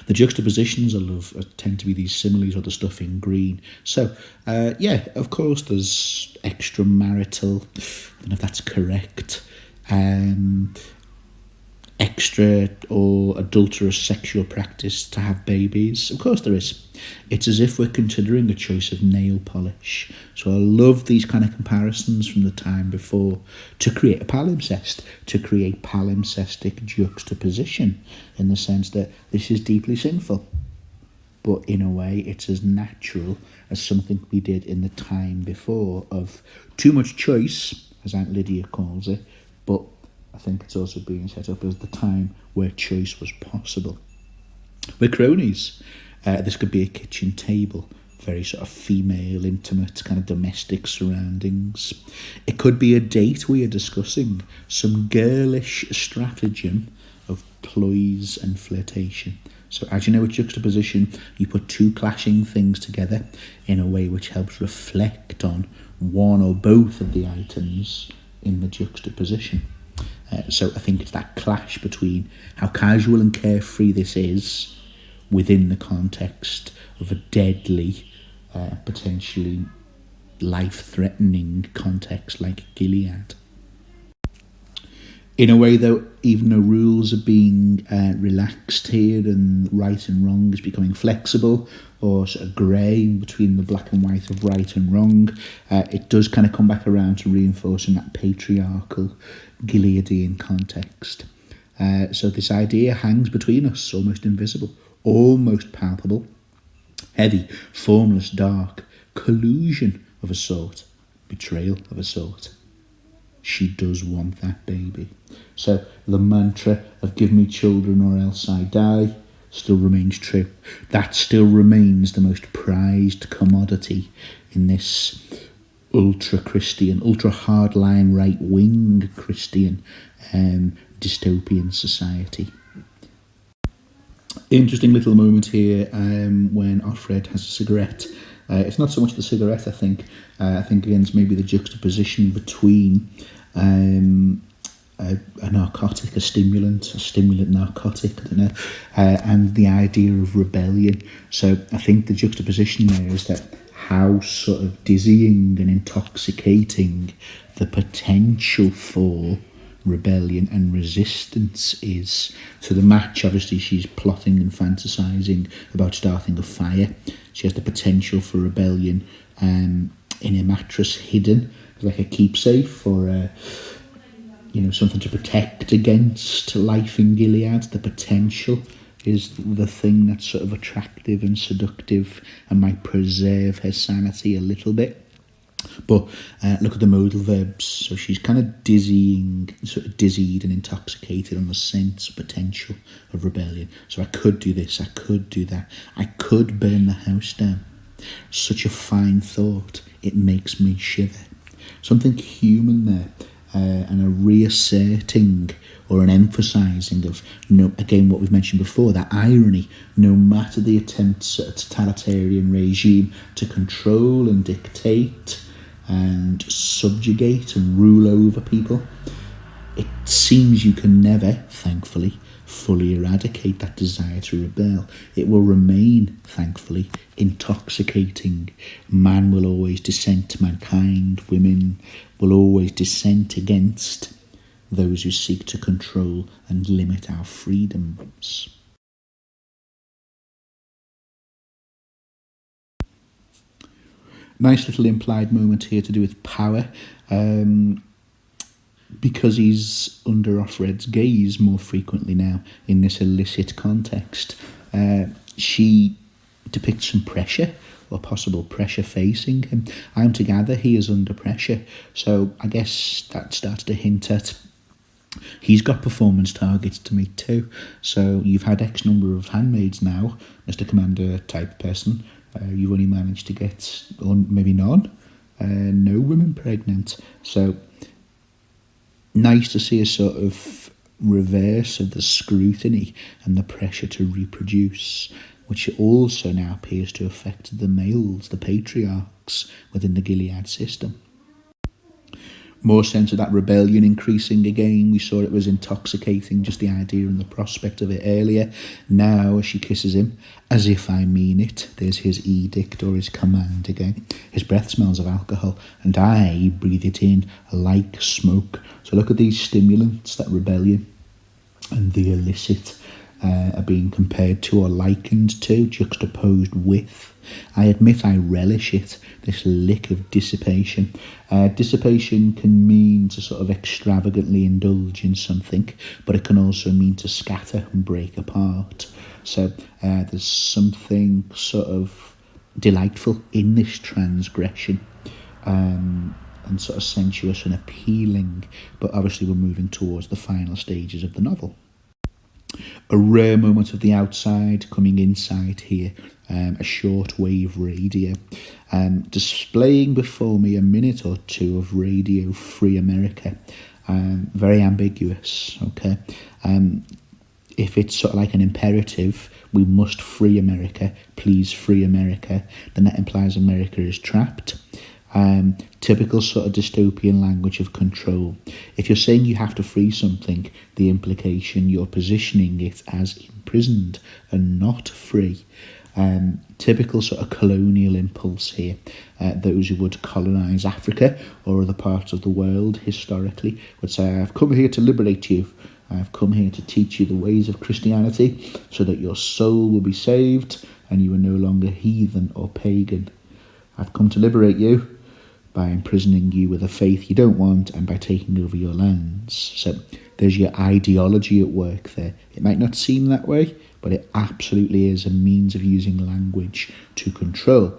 The juxtapositions I love tend to be these similes or the stuff in green. So, yeah, of course there's extramarital, I don't know if that's correct, extra or adulterous sexual practice to have babies. Of course there is. It's as if we're considering a choice of nail polish. So I love these kind of comparisons from the time before to create a palimpsest, to create palimpsestic juxtaposition in the sense that this is deeply sinful, but in a way it's as natural as something we did in the time before of too much choice, as Aunt Lydia calls it, but I think it's also being set up as the time where choice was possible. We're cronies. This could be a kitchen table, very sort of female, intimate, kind of domestic surroundings. It could be a date we are discussing, some girlish stratagem of ploys and flirtation. So as you know, with juxtaposition, you put two clashing things together in a way which helps reflect on one or both of the items in the juxtaposition. So I think it's that clash between how casual and carefree this is within the context of a deadly, potentially life-threatening context like Gilead. In a way, though, even though rules are being relaxed here and right and wrong is becoming flexible or sort of grey between the black and white of right and wrong, it does kind of come back around to reinforcing that patriarchal Gileadian context. So this idea hangs between us, almost invisible, almost palpable, heavy, formless, dark, collusion of a sort, betrayal of a sort. She does want that baby. So the mantra of give me children or else I die still remains true. That still remains the most prized commodity in this ultra-Christian, ultra-hardline, right-wing Christian dystopian society. Interesting little moment here when Offred has a cigarette. It's not so much the cigarette, I think. I think, again, it's maybe the juxtaposition between a narcotic, a stimulant narcotic, I don't know, and the idea of rebellion. So I think the juxtaposition there is that how sort of dizzying and intoxicating the potential for rebellion and resistance is. So the match, obviously, she's plotting and fantasizing about starting a fire. She has the potential for rebellion in a mattress hidden, like a keepsafe or something to protect against life in Gilead. The potential is the thing that's sort of attractive and seductive and might preserve her sanity a little bit. But look at the modal verbs. So she's kind of dizzied and intoxicated on the sense of potential of rebellion. So I could do this, I could do that, I could burn the house down. Such a fine thought, it makes me shiver. Something human there, and a reasserting or an emphasising of, again, what we've mentioned before, that irony, no matter the attempts at a totalitarian regime to control and dictate and subjugate and rule over people, it seems you can never, thankfully, fully eradicate that desire to rebel. It will remain, thankfully, intoxicating. Man will always dissent mankind. Women will always dissent against those who seek to control and limit our freedoms. Nice little implied moment here to do with power. Because he's under Offred's gaze more frequently now in this illicit context, she depicts some pressure or possible pressure facing him. I'm to gather he is under pressure, so I guess that starts to hint at he's got performance targets to meet too. So you've had X number of handmaids now, Mr. Commander type person. You've only managed to get, or maybe none, no women pregnant. So nice to see a sort of reverse of the scrutiny and the pressure to reproduce, which also now appears to affect the males, the patriarchs within the Gilead system. More sense of that rebellion increasing again. We saw it was intoxicating, just the idea and the prospect of it earlier. Now, as she kisses him, as if I mean it, there's his edict or his command again. His breath smells of alcohol, and I breathe it in like smoke. So look at these stimulants, that rebellion and the illicit are being compared to or likened to, juxtaposed with. I admit I relish it, this lick of dissipation. Dissipation can mean to sort of extravagantly indulge in something, but it can also mean to scatter and break apart. So there's something sort of delightful in this transgression, and sort of sensuous and appealing, but obviously we're moving towards the final stages of the novel. A rare moment of the outside coming inside here, a shortwave radio, displaying before me a minute or two of Radio Free America, very ambiguous, okay. If it's sort of like an imperative, we must free America, please free America, then that implies America is trapped. Typical sort of dystopian language of control. If you're saying you have to free something, the implication you're positioning it as imprisoned and not free. Typical sort of colonial impulse here. Those who would colonise Africa or other parts of the world historically would say, I've come here to liberate you. I've come here to teach you the ways of Christianity so that your soul will be saved and you are no longer heathen or pagan. I've come to liberate you by imprisoning you with a faith you don't want and by taking over your lands. So there's your ideology at work there. It might not seem that way, but it absolutely is a means of using language to control.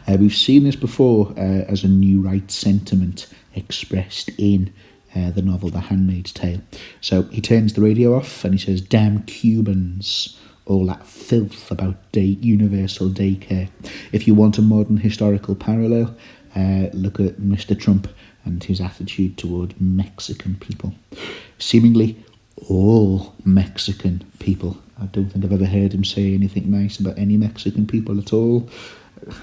We've seen this before as a new right sentiment expressed in the novel The Handmaid's Tale. So he turns the radio off and he says, damn Cubans, all that filth about universal daycare. If you want a modern historical parallel, look at Mr. Trump and his attitude toward Mexican people. Seemingly all Mexican people. I don't think I've ever heard him say anything nice about any Mexican people at all.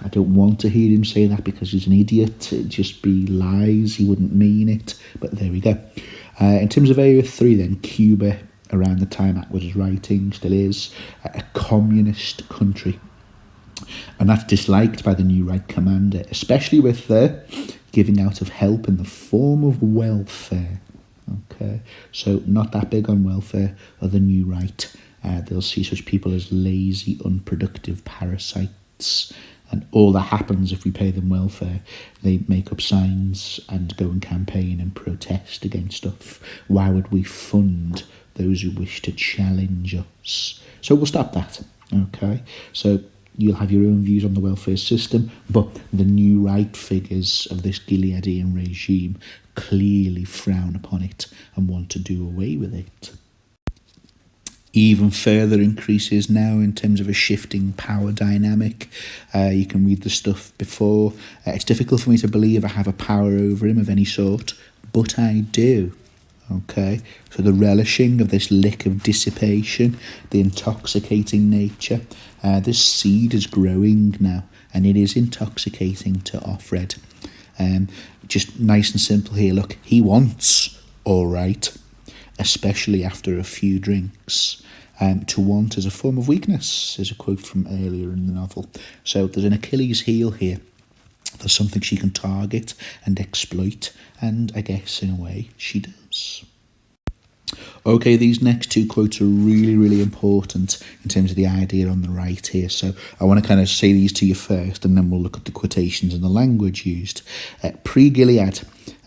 I don't want to hear him say that because he's an idiot. It'd just be lies. He wouldn't mean it. But there we go. In terms of Area 3 then, Cuba, around the time Atwood was writing, still is a communist country. And that's disliked by the new right commander, especially with the giving out of help in the form of welfare. Okay, so not that big on welfare or the new right. They'll see such people as lazy, unproductive parasites. And all that happens if we pay them welfare, they make up signs and go and campaign and protest against stuff. Why would we fund those who wish to challenge us? So we'll stop that, okay? So you'll have your own views on the welfare system, but the new right figures of this Gileadian regime clearly frown upon it and want to do away with it. Even further increases now in terms of a shifting power dynamic. You can read the stuff before. It's difficult for me to believe I have a power over him of any sort, but I do. Okay, so the relishing of this lick of dissipation, the intoxicating nature, this seed is growing now, and it is intoxicating to Offred. Just nice and simple here, look, he wants, all right, especially after a few drinks. To want is a form of weakness, is a quote from earlier in the novel. So there's an Achilles heel here. There's something she can target and exploit, and I guess in a way she does. Okay, these next two quotes are really, really important in terms of the idea on the right here. So I want to kind of say these to you first, and then we'll look at the quotations and the language used. Pre-Gilead,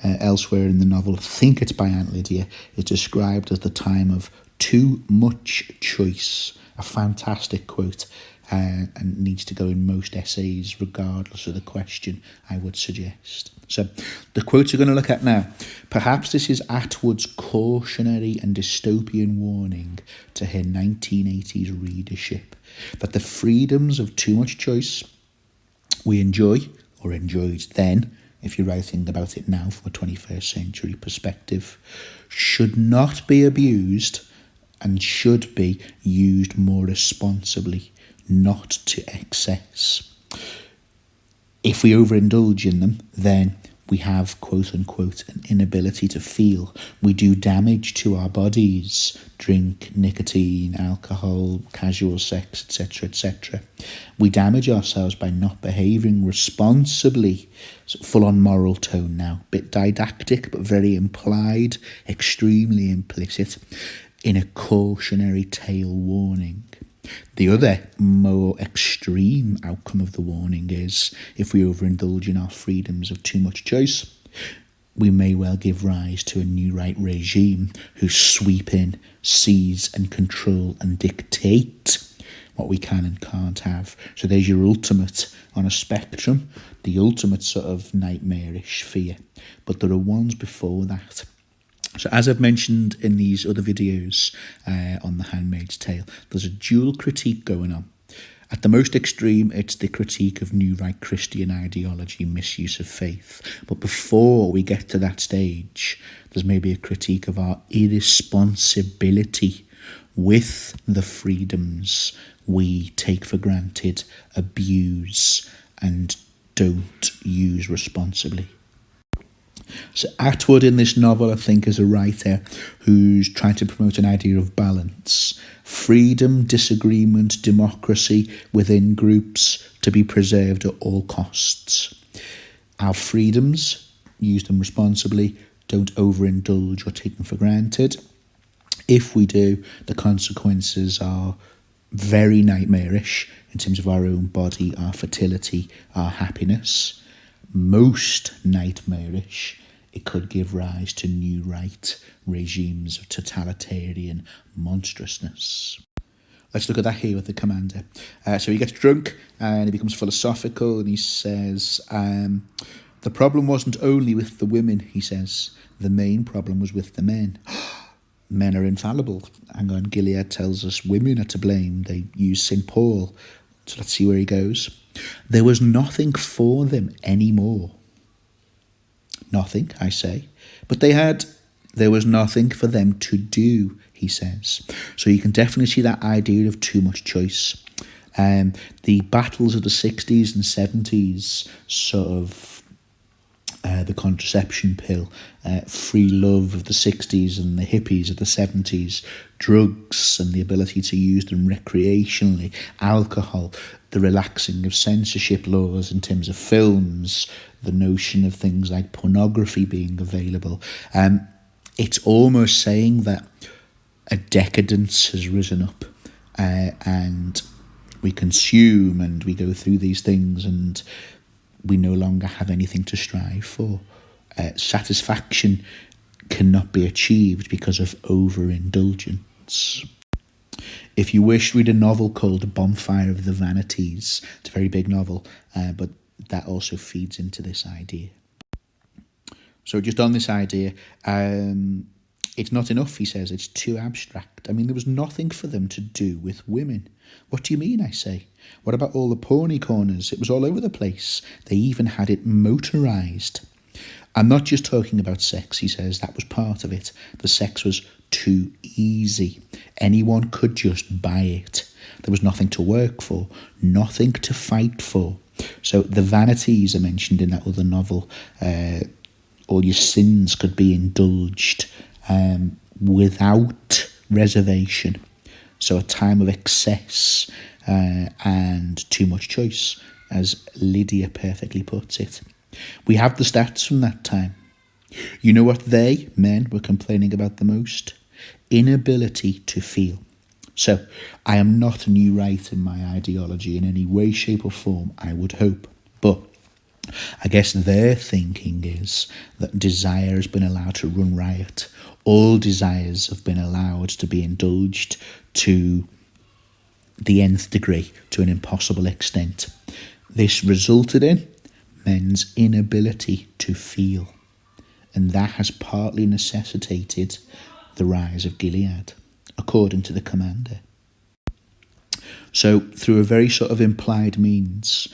elsewhere in the novel, I think it's by Aunt Lydia, is described as the time of too much choice. A fantastic quote, and needs to go in most essays regardless of the question, I would suggest. So the quotes we're going to look at now. Perhaps this is Atwood's cautionary and dystopian warning to her 1980s readership that the freedoms of too much choice we enjoy, or enjoyed then, if you're writing about it now from a 21st century perspective, should not be abused and should be used more responsibly, not to excess. If we overindulge in them, then we have, quote unquote, an inability to feel. We do damage to our bodies. Drink, nicotine, alcohol, casual sex, etc., etc. We damage ourselves by not behaving responsibly. So full-on moral tone now. Bit didactic, but very implied, extremely implicit, in a cautionary tale warning. The other, more extreme outcome of the warning is, if we overindulge in our freedoms of too much choice, we may well give rise to a new right regime who sweep in, seize and control and dictate what we can and can't have. So there's your ultimate on a spectrum, the ultimate sort of nightmarish fear. But there are ones before that. So as I've mentioned in these other videos on The Handmaid's Tale, there's a dual critique going on. At the most extreme, it's the critique of New Right Christian ideology, misuse of faith. But before we get to that stage, there's maybe a critique of our irresponsibility with the freedoms we take for granted, abuse, and don't use responsibly. So Atwood in this novel, I think, is a writer who's trying to promote an idea of balance. Freedom, disagreement, democracy within groups to be preserved at all costs. Our freedoms, use them responsibly, don't overindulge or take them for granted. If we do, the consequences are very nightmarish in terms of our own body, our fertility, our happiness. Most nightmarish, it could give rise to new right regimes of totalitarian monstrousness. Let's look at that here with the commander. So he gets drunk and he becomes philosophical, and he says, the problem wasn't only with the women, he says. The main problem was with the men. Men are infallible. Hang on, Gilead tells us women are to blame. They use St. Paul. So let's see where he goes. There was nothing for them anymore. Nothing, I say. But there was nothing for them to do, he says. So you can definitely see that idea of too much choice. The battles of the 60s and 70s, sort of the contraception pill, free love of the 60s and the hippies of the 70s, drugs and the ability to use them recreationally, alcohol, the relaxing of censorship laws in terms of films, the notion of things like pornography being available. It's almost saying that a decadence has risen up, and we consume and we go through these things and we no longer have anything to strive for. Satisfaction cannot be achieved because of overindulgence. If you wish, read a novel called Bonfire of the Vanities. It's a very big novel, but that also feeds into this idea. So just on this idea, it's not enough, he says, it's too abstract. I mean, there was nothing for them to do with women. What do you mean, I say? What about all the porny corners? It was all over the place. They even had it motorised. I'm not just talking about sex, he says, that was part of it. The sex was too easy. Anyone could just buy it. There was nothing to work for, nothing to fight for. So the vanities are mentioned in that other novel. All your sins could be indulged. without reservation. So a time of excess and too much choice, as Lydia perfectly puts it. We have the stats from that time. You know what they, men, were complaining about the most? Inability to feel. So, I am not new right in my ideology in any way, shape or form, I would hope. But I guess their thinking is that desire has been allowed to run riot. All desires have been allowed to be indulged to the nth degree, to an impossible extent. This resulted in men's inability to feel. And that has partly necessitated the rise of Gilead, according to the commander. So, through a very sort of implied means,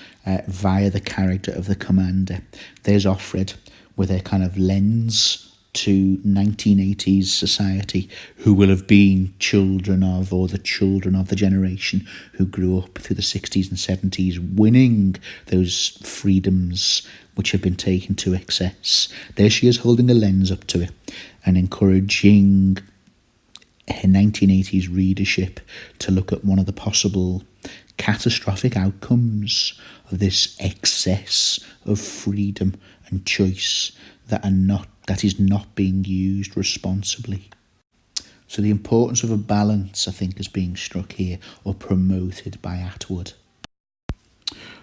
via the character of the commander, there's Offred with a kind of lens to 1980s society, who will have been children of, or the children of the generation who grew up through the 60s and 70s, winning those freedoms which have been taken to excess. There she is holding a lens up to it and encouraging her 1980s readership to look at one of the possible catastrophic outcomes of this excess of freedom and choice that is not being used responsibly. So the importance of a balance, I think, is being struck here, or promoted by Atwood.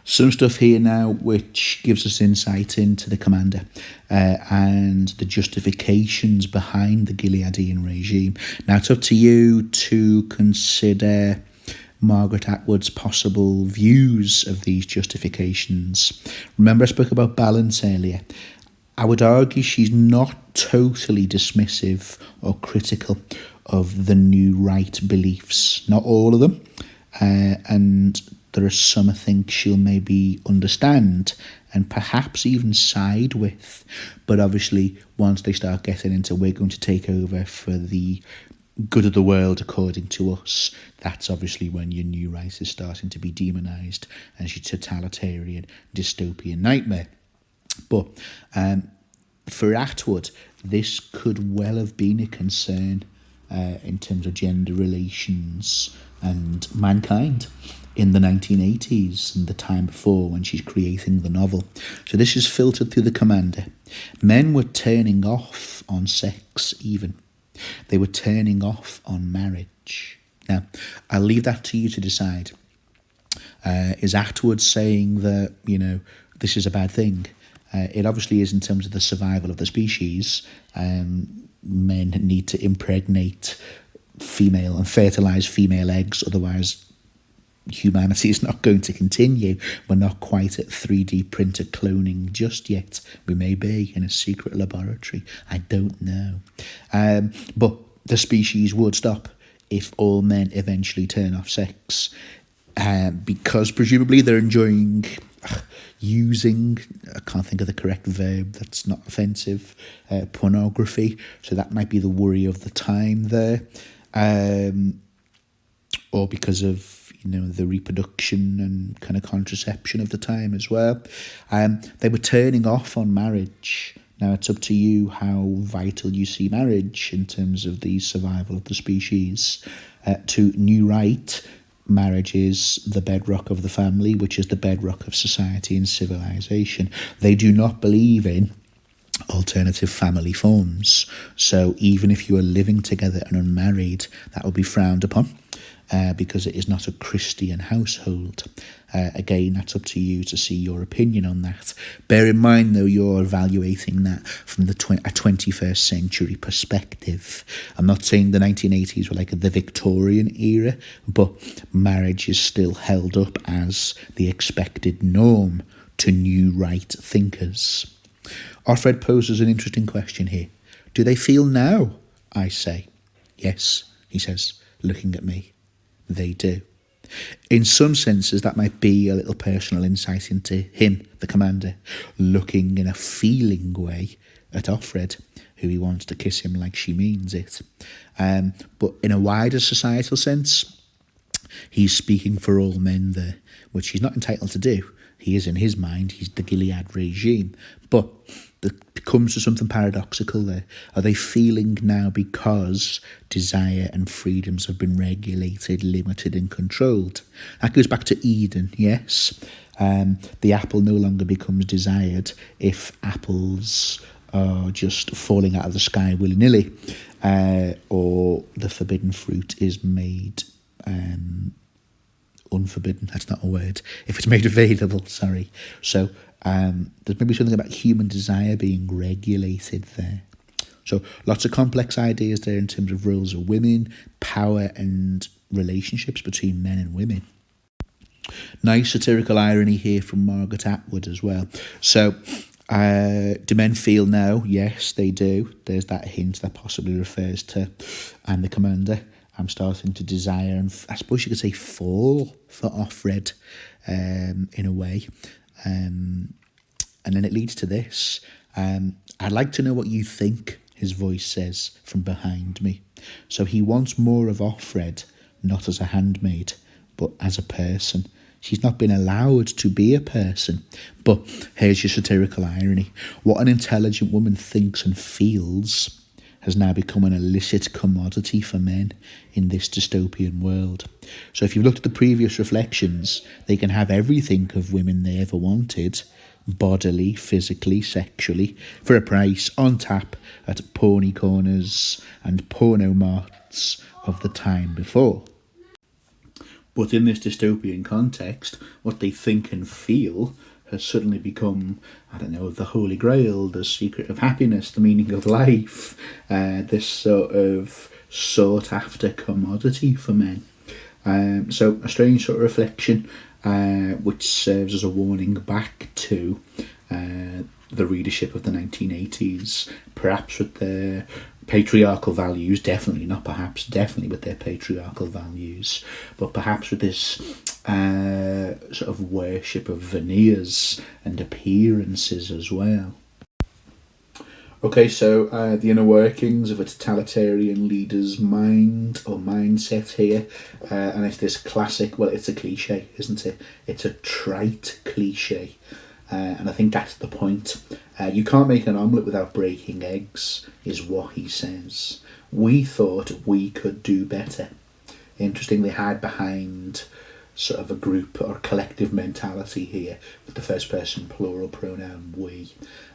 Some stuff here now which gives us insight into the commander and the justifications behind the Gileadian regime. Now, it's up to you to consider Margaret Atwood's possible views of these justifications. Remember, I spoke about balance earlier. I would argue she's not totally dismissive or critical of the new right beliefs. Not all of them. And there are some I think she'll maybe understand and perhaps even side with. But obviously, once they start getting into we're going to take over for the good of the world according to us, that's obviously when your new right is starting to be demonised as your totalitarian dystopian nightmare. But for Atwood, this could well have been a concern in terms of gender relations and mankind in the 1980s and the time before when she's creating the novel. So this is filtered through the commander. Men were turning off on sex even. They were turning off on marriage. Now, I'll leave that to you to decide. Is Atwood saying that, this is a bad thing? It obviously is in terms of the survival of the species. Men need to impregnate female and fertilise female eggs, otherwise humanity is not going to continue. We're not quite at 3D printer cloning just yet. We may be in a secret laboratory. I don't know. But the species would stop if all men eventually turn off sex, because presumably they're enjoying using, I can't think of the correct verb that's not offensive, pornography. So that might be the worry of the time there. Or because of the reproduction and kind of contraception of the time as well. They were turning off on marriage. Now, it's up to you how vital you see marriage in terms of the survival of the species. To New Right, marriage is the bedrock of the family, which is the bedrock of society and civilization. They do not believe in alternative family forms. So even if you are living together and unmarried, that will be frowned upon. Because it is not a Christian household. Again, that's up to you to see your opinion on that. Bear in mind, though, you're evaluating that from a 21st century perspective. I'm not saying the 1980s were like the Victorian era, but marriage is still held up as the expected norm to new right thinkers. Offred poses an interesting question here. Do they feel now? I say. Yes, he says, looking at me. They do. In some senses, that might be a little personal insight into him, the commander, looking in a feeling way at Offred, who he wants to kiss him like she means it. But in a wider societal sense, He's speaking for all men there, which he's not entitled to do. He is, in his mind, he's the Gilead regime. But there comes to something paradoxical there. Are they feeling now because desire and freedoms have been regulated, limited and controlled? That goes back to Eden, yes. The apple no longer becomes desired if apples are just falling out of the sky willy-nilly, or the forbidden fruit is made unforbidden, that's not a word, if it's made available, sorry. So there's maybe something about human desire being regulated there. So lots of complex ideas there in terms of roles of women, power and relationships between men and women. Nice satirical irony here from Margaret Atwood as well. So do men feel now? Yes, they do. There's that hint that possibly refers to I'm the commander. I'm starting to desire, and I suppose you could say fall for Offred in a way. And then it leads to this. I'd like to know what you think, his voice says from behind me. So he wants more of Offred, not as a handmaid, but as a person. She's not been allowed to be a person. But here's your satirical irony. What an intelligent woman thinks and feels has now become an illicit commodity for men in this dystopian world. So if you've looked at the previous reflections, they can have everything of women they ever wanted, bodily, physically, sexually, for a price, on tap at porny corners and porno marts of the time before. But in this dystopian context, what they think and feel has suddenly become, I don't know, the Holy Grail, the secret of happiness, the meaning of life, this sort of sought-after commodity for men. So a strange sort of reflection, which serves as a warning back to the readership of the 1980s, perhaps with their patriarchal values, definitely with their patriarchal values, but perhaps with this sort of worship of veneers and appearances as well. Okay, so the inner workings of a totalitarian leader's mind or mindset here, and it's this classic, well, it's a cliche, isn't it? It's a trite cliche, and I think that's the point. You can't make an omelette without breaking eggs, is what he says. We thought we could do better. Interestingly, hide behind sort of a group or collective mentality here with the first person plural pronoun we.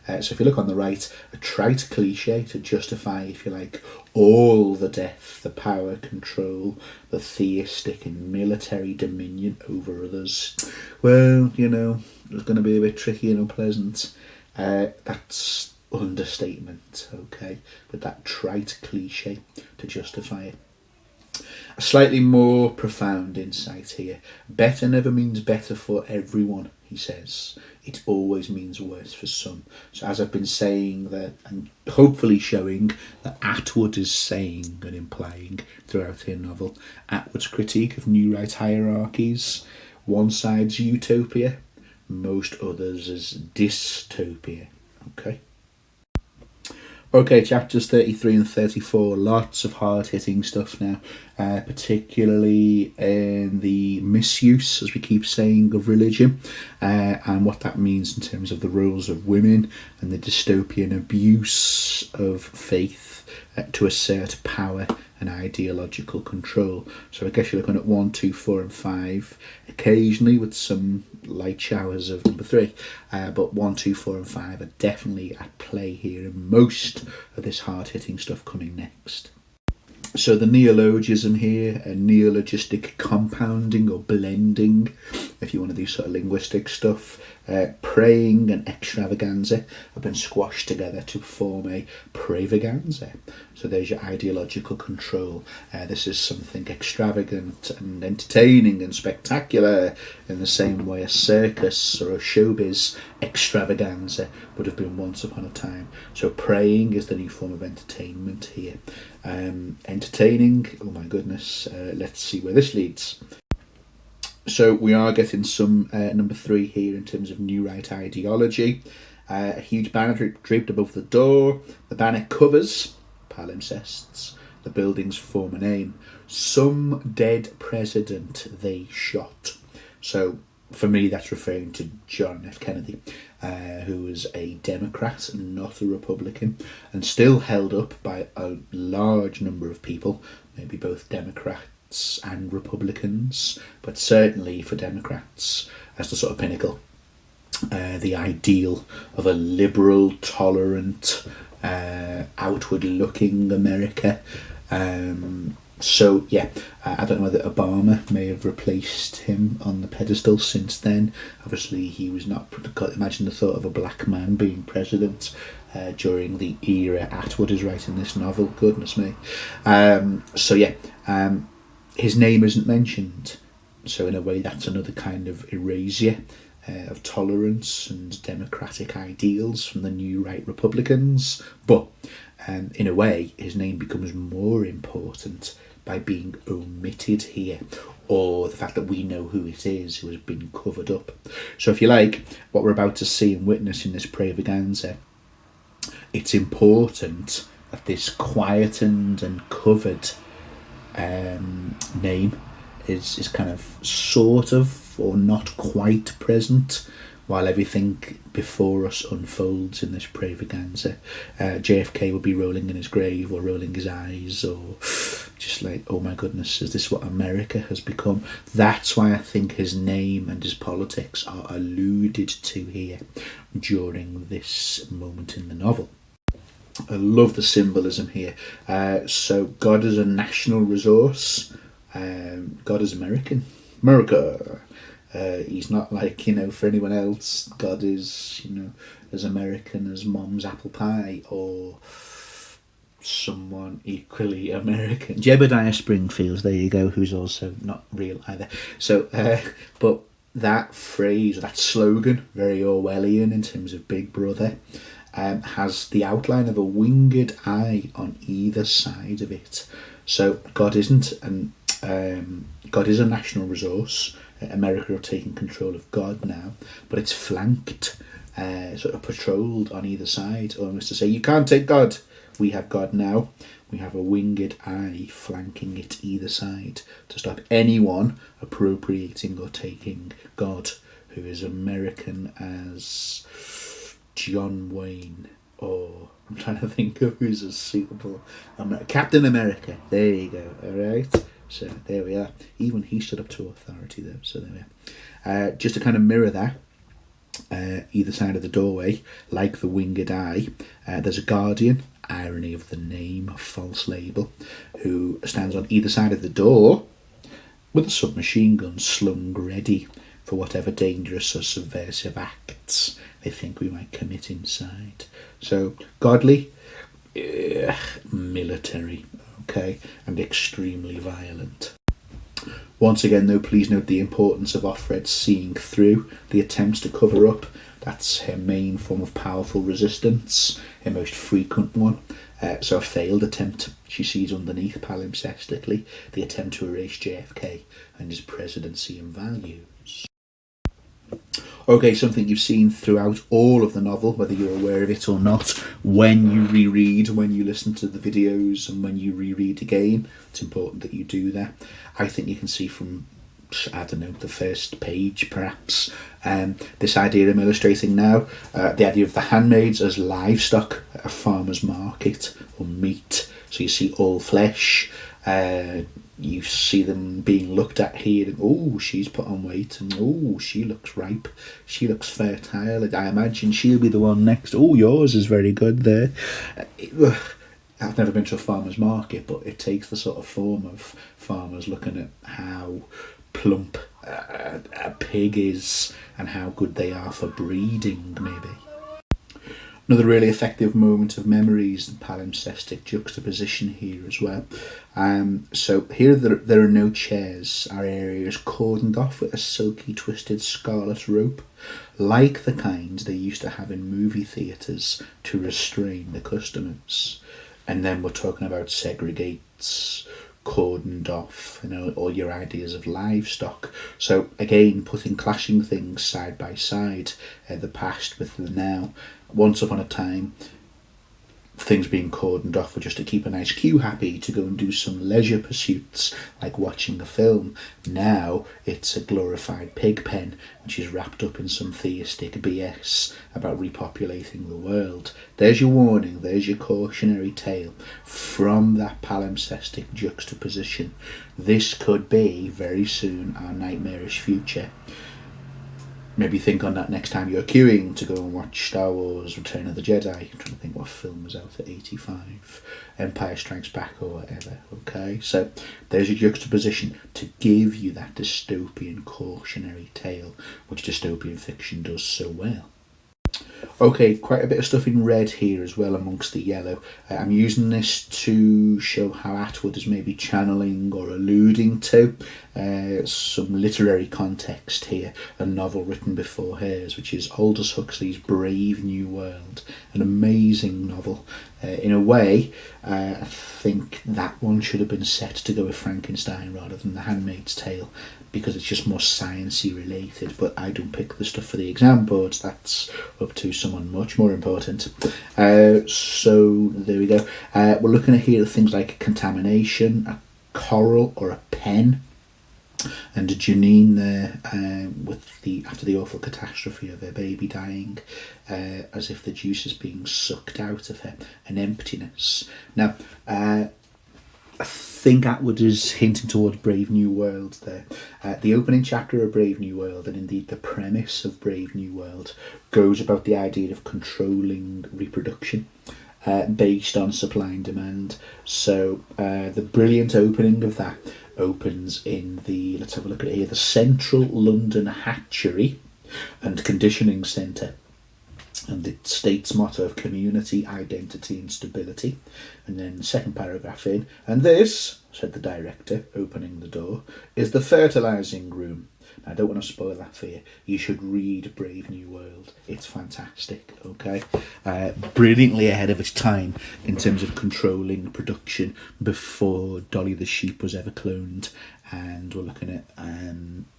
So if you look on the right, a trite cliche to justify, if you like, all the death, the power, control, the theistic and military dominion over others. Well, you know, it's going to be a bit tricky and unpleasant. That's understatement, okay, with that trite cliche to justify it. A slightly more profound insight here. Better never means better for everyone, he says. It always means worse for some. So as I've been saying that, and hopefully showing that Atwood is saying and implying throughout her novel, Atwood's critique of new right hierarchies, one side's utopia, most others is dystopia. Okay, chapters 33 and 34, lots of hard-hitting stuff now, particularly in the misuse, as we keep saying, of religion, and what that means in terms of the roles of women and the dystopian abuse of faith to assert power and ideological control. So I guess you're looking at 1, 2, 4 and 5, occasionally with some light showers of number 3, but 1, 2, 4 and 5 are definitely at play here, and most of this hard-hitting stuff coming next. So the neologism here, a neologistic compounding or blending, if you want to do sort of linguistic stuff, praying and extravaganza have been squashed together to form a pravaganza. So there's your ideological control. This is something extravagant and entertaining and spectacular in the same way a circus or a showbiz extravaganza would have been once upon a time. So praying is the new form of entertainment here. Entertaining, oh my goodness, let's see where this leads. So we are getting some number 3 here in terms of new right ideology. A huge banner draped above the door. The banner covers palimpsests, the building's former name. Some dead president they shot. So for me, that's referring to John F. Kennedy, who was a Democrat, not a Republican, and still held up by a large number of people, maybe both Democrats and Republicans, but certainly for Democrats as the sort of pinnacle. The ideal of a liberal, tolerant, outward-looking America. So yeah, I don't know whether Obama may have replaced him on the pedestal since then. Obviously, he was not. Imagine the thought of a black man being president during the era Atwood is writing this novel. Goodness me. So yeah, his name isn't mentioned. So in a way, that's another kind of erasure of tolerance and democratic ideals from the new right Republicans. But in a way, his name becomes more important by being omitted here, or the fact that we know who it is who has been covered up. So if you like, what we're about to see and witness in this Pravaganza, it's important that this quietened and covered name is kind of sort of or not quite present while everything before us unfolds in this Pravaganza. JFK will be rolling in his grave or rolling his eyes or just like, oh my goodness, is this what America has become? That's why I think his name and his politics are alluded to here during this moment in the novel. I love the symbolism here. So God is a national resource. God is American. America. He's not like, for anyone else, God is, as American as Mom's apple pie or someone equally American. Jebediah Springfield, there you go, who's also not real either. So, but that phrase, that slogan, very Orwellian in terms of Big Brother, has the outline of a winged eye on either side of it. So God isn't God is a national resource. America are taking control of God now, but it's flanked, sort of patrolled on either side, almost to say, you can't take God. We have God now. We have a winged eye flanking it either side to stop anyone appropriating or taking God, who is American as John Wayne, or I'm trying to think of who's a suitable Captain America. There you go. All right. So there we are. Even he stood up to authority though. So there we are. Just to kind of mirror that, either side of the doorway, like the winged eye, there's a guardian, irony of the name, false label, who stands on either side of the door with a submachine gun slung ready for whatever dangerous or subversive acts they think we might commit inside. So godly, military, okay, and extremely violent. Once again, though, please note the importance of Offred seeing through the attempts to cover up. That's her main form of powerful resistance, her most frequent one. So a failed attempt. She sees underneath, palimpsestically, the attempt to erase JFK and his presidency and values. Okay, something you've seen throughout all of the novel, whether you're aware of it or not, when you reread, when you listen to the videos, and when you reread again. It's important that you do that. I think you can see from, I don't know, the first page perhaps, this idea I'm illustrating now, the idea of the handmaids as livestock at a farmer's market or meat. So you see all flesh, you see them being looked at here and, oh, she's put on weight, and oh, she looks ripe, she looks fertile, I imagine she'll be the one next. Oh, yours is very good there. I've never been to a farmer's market, but it takes the sort of form of farmers looking at how plump a pig is and how good they are for breeding, maybe. Another really effective moment of memories and palimpsestic juxtaposition here as well. So here there are no chairs. Our area is cordoned off with a silky twisted scarlet rope, like the kind they used to have in movie theatres to restrain the customers. And then we're talking about segregates, cordoned off, all your ideas of livestock. So again, putting clashing things side by side, the past with the now. Once upon a time, things being cordoned off were just to keep a nice Q happy to go and do some leisure pursuits like watching a film. Now it's a glorified pig pen which is wrapped up in some theistic BS about repopulating the world. There's your warning, there's your cautionary tale from that palimpsestic juxtaposition. This could be very soon our nightmarish future. Maybe think on that next time you're queuing to go and watch Star Wars Return of the Jedi. I'm trying to think what film was out at 85. Empire Strikes Back or whatever. Okay, so there's your juxtaposition to give you that dystopian cautionary tale, which dystopian fiction does so well. Okay, quite a bit of stuff in red here as well amongst the yellow. I'm using this to show how Atwood is maybe channeling or alluding to some literary context here. A novel written before hers, which is Aldous Huxley's Brave New World. An amazing novel. In a way, I think that one should have been set to go with Frankenstein rather than The Handmaid's Tale, because it's just more sciencey related, but I don't pick the stuff for the exam boards. That's up to someone much more important. So there we go. We're looking at here things like contamination, a coral or a pen, and Janine there after the awful catastrophe of her baby dying, as if the juice is being sucked out of her, an emptiness. Now, I think Atwood is hinting towards Brave New World there. The opening chapter of Brave New World, and indeed the premise of Brave New World, goes about the idea of controlling reproduction based on supply and demand. So the brilliant opening of that opens in the, let's have a look at it here, the Central London Hatchery and Conditioning Centre. And it states motto of community, identity and stability. And then the second paragraph in, and this, said the director, opening the door, is the fertilising room. Now, I don't want to spoil that for you. You should read Brave New World. It's fantastic, okay? Brilliantly ahead of its time in terms of controlling production before Dolly the sheep was ever cloned. And we're looking at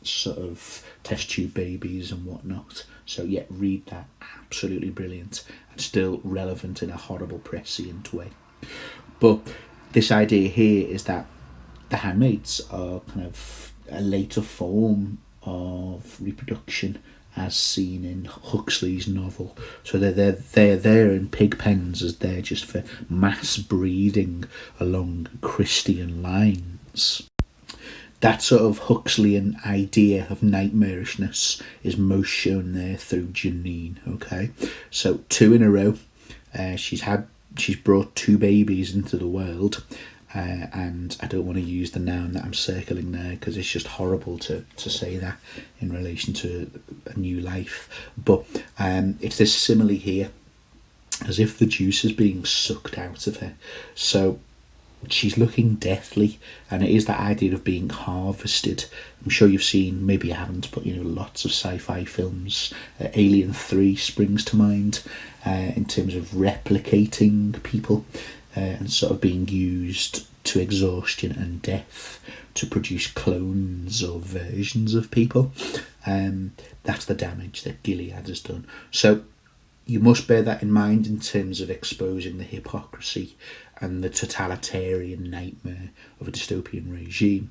sort of test tube babies and whatnot. So yeah, read that. Absolutely brilliant and still relevant in a horrible prescient way. But this idea here is that the handmaids are kind of a later form of reproduction as seen in Huxley's novel. So they're there in pig pens as they're just for mass breeding along Christian lines. That sort of Huxleyan idea of nightmarishness is most shown there through Janine, okay? So 2 in a row, she's brought 2 babies into the world, and I don't want to use the noun that I'm circling there because it's just horrible to say that in relation to a new life. But it's this simile here, as if the juice is being sucked out of her. So she's looking deathly, and it is that idea of being harvested. I'm sure you've seen, maybe you haven't, but lots of sci-fi films. Alien 3 springs to mind in terms of replicating people and sort of being used to exhaustion and death to produce clones or versions of people. That's the damage that Gilead has done. So you must bear that in mind in terms of exposing the hypocrisy and the totalitarian nightmare of a dystopian regime.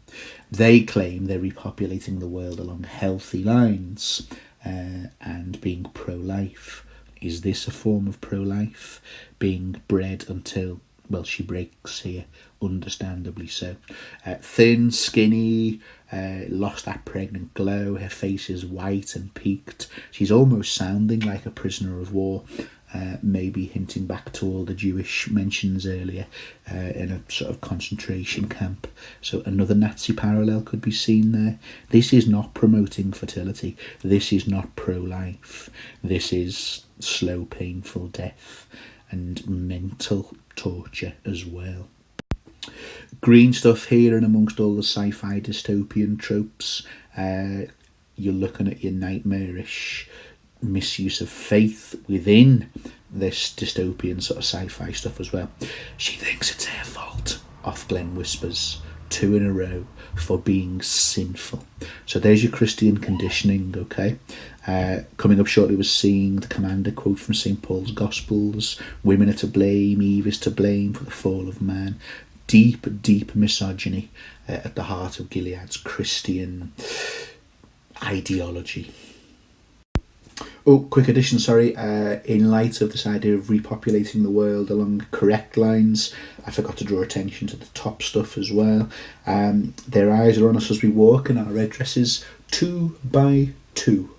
They claim they're repopulating the world along healthy lines and being pro-life. Is this a form of pro-life? Being bred until, well, she breaks here, understandably so. Thin, skinny, lost that pregnant glow. Her face is white and peaked. She's almost sounding like a prisoner of war. Maybe hinting back to all the Jewish mentions earlier in a sort of concentration camp. So another Nazi parallel could be seen there. This is not promoting fertility. This is not pro-life. This is slow, painful death and mental torture as well. Green stuff here and amongst all the sci-fi dystopian tropes. You're looking at your nightmarish misuse of faith within this dystopian sort of sci-fi stuff as well. She thinks it's her fault. Off Glen whispers 2 in a row. for being sinful. So there's your Christian conditioning, okay? Coming up shortly, we're seeing the commander quote from St. Paul's Gospels: women are to blame, Eve is to blame for the fall of man. Deep, deep misogyny at the heart of Gilead's Christian ideology. Oh, quick addition, sorry. In light of this idea of repopulating the world along correct lines, I forgot to draw attention to the top stuff as well. Their eyes are on us as we walk in our red dresses, 2 by 2,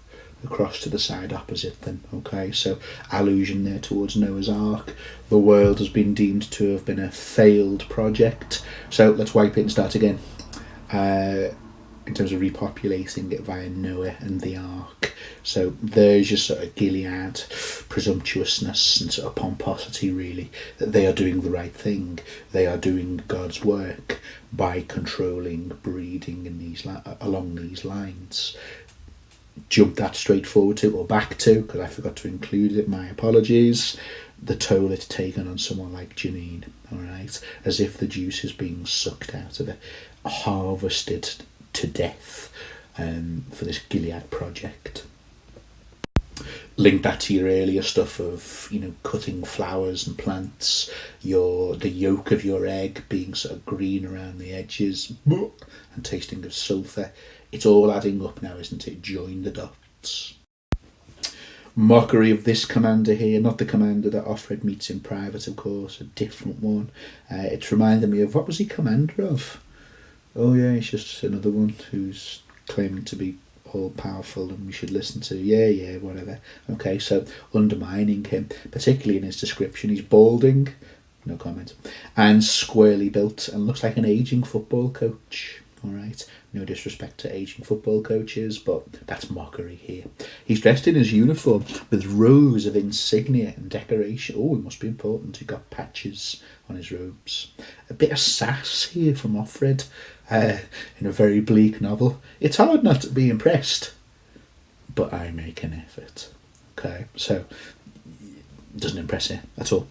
across to the side opposite them. Okay, so allusion there towards Noah's Ark. The world has been deemed to have been a failed project. So let's wipe it and start again. In terms of repopulating it via Noah and the Ark. So there's your sort of Gilead presumptuousness and sort of pomposity, really, that they are doing the right thing. They are doing God's work by controlling breeding in these along these lines. Jump that straight forward to, or back to, because I forgot to include it, my apologies, the toll it's taken on someone like Janine, alright, as if the juice is being sucked out of it, harvested to death for this Gilead project. Link that to your earlier stuff of, you know, cutting flowers and plants, the yolk of your egg being sort of green around the edges and tasting of sulphur. It's all adding up now, isn't it? Join the dots. Mockery of this commander here, not the commander that Offred meets in private, of course, a different one. It's reminding me of, what was he commander of? Oh yeah, he's just another one who's claiming to be all powerful and we should listen to. Yeah, whatever. Okay, so undermining him, particularly in his description. He's balding, no comment, and squarely built and looks like an ageing football coach. All right, no disrespect to ageing football coaches, but that's mockery here. He's dressed in his uniform with rows of insignia and decoration. Oh, it must be important. He got patches on his robes. A bit of sass here from Offred in a very bleak novel. It's hard not to be impressed, but I make an effort. Okay, so it doesn't impress him at all.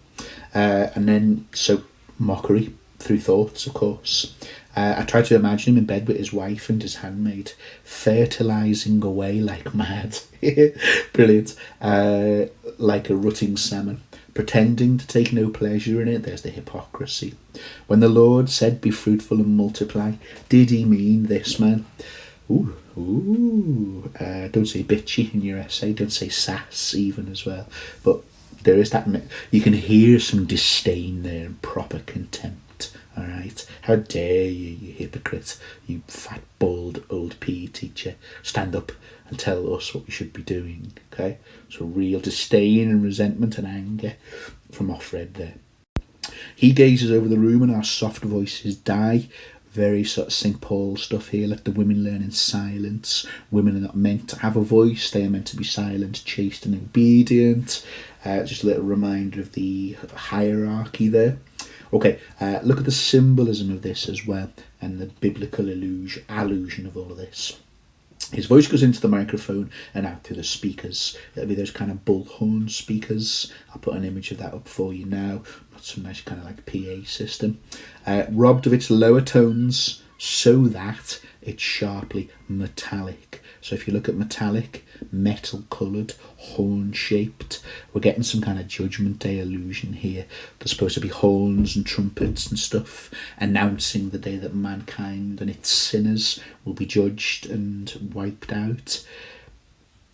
And then, so mockery through thoughts, of course. I try to imagine him in bed with his wife and his handmaid, fertilising away like mad. Brilliant. Like a rutting salmon, pretending to take no pleasure in it. There's the hypocrisy. When the Lord said, "Be fruitful and multiply," did he mean this, man? Ooh. Don't say bitchy in your essay. Don't say sass even as well. But there is that. You can hear some disdain there and proper contempt. All right, how dare you, you hypocrite, you fat, bald, old PE teacher, stand up and tell us what we should be doing, okay? So real disdain and resentment and anger from Offred there. He gazes over the room and our soft voices die. Very sort of St. Paul stuff here. Let the women learn in silence. Women are not meant to have a voice. They are meant to be silent, chaste and obedient. Just a little reminder of the hierarchy there. Okay, look at the symbolism of this as well, and the biblical allusion of all of this. His voice goes into the microphone and out through the speakers. It'll be those kind of bullhorn speakers. I'll put an image of that up for you now. Not some nice kind of like PA system. Robbed of its lower tones so that it's sharply metallic. So if you look at metallic, metal coloured, horn shaped, we're getting some kind of Judgment Day illusion here. There's supposed to be horns and trumpets and stuff announcing the day that mankind and its sinners will be judged and wiped out.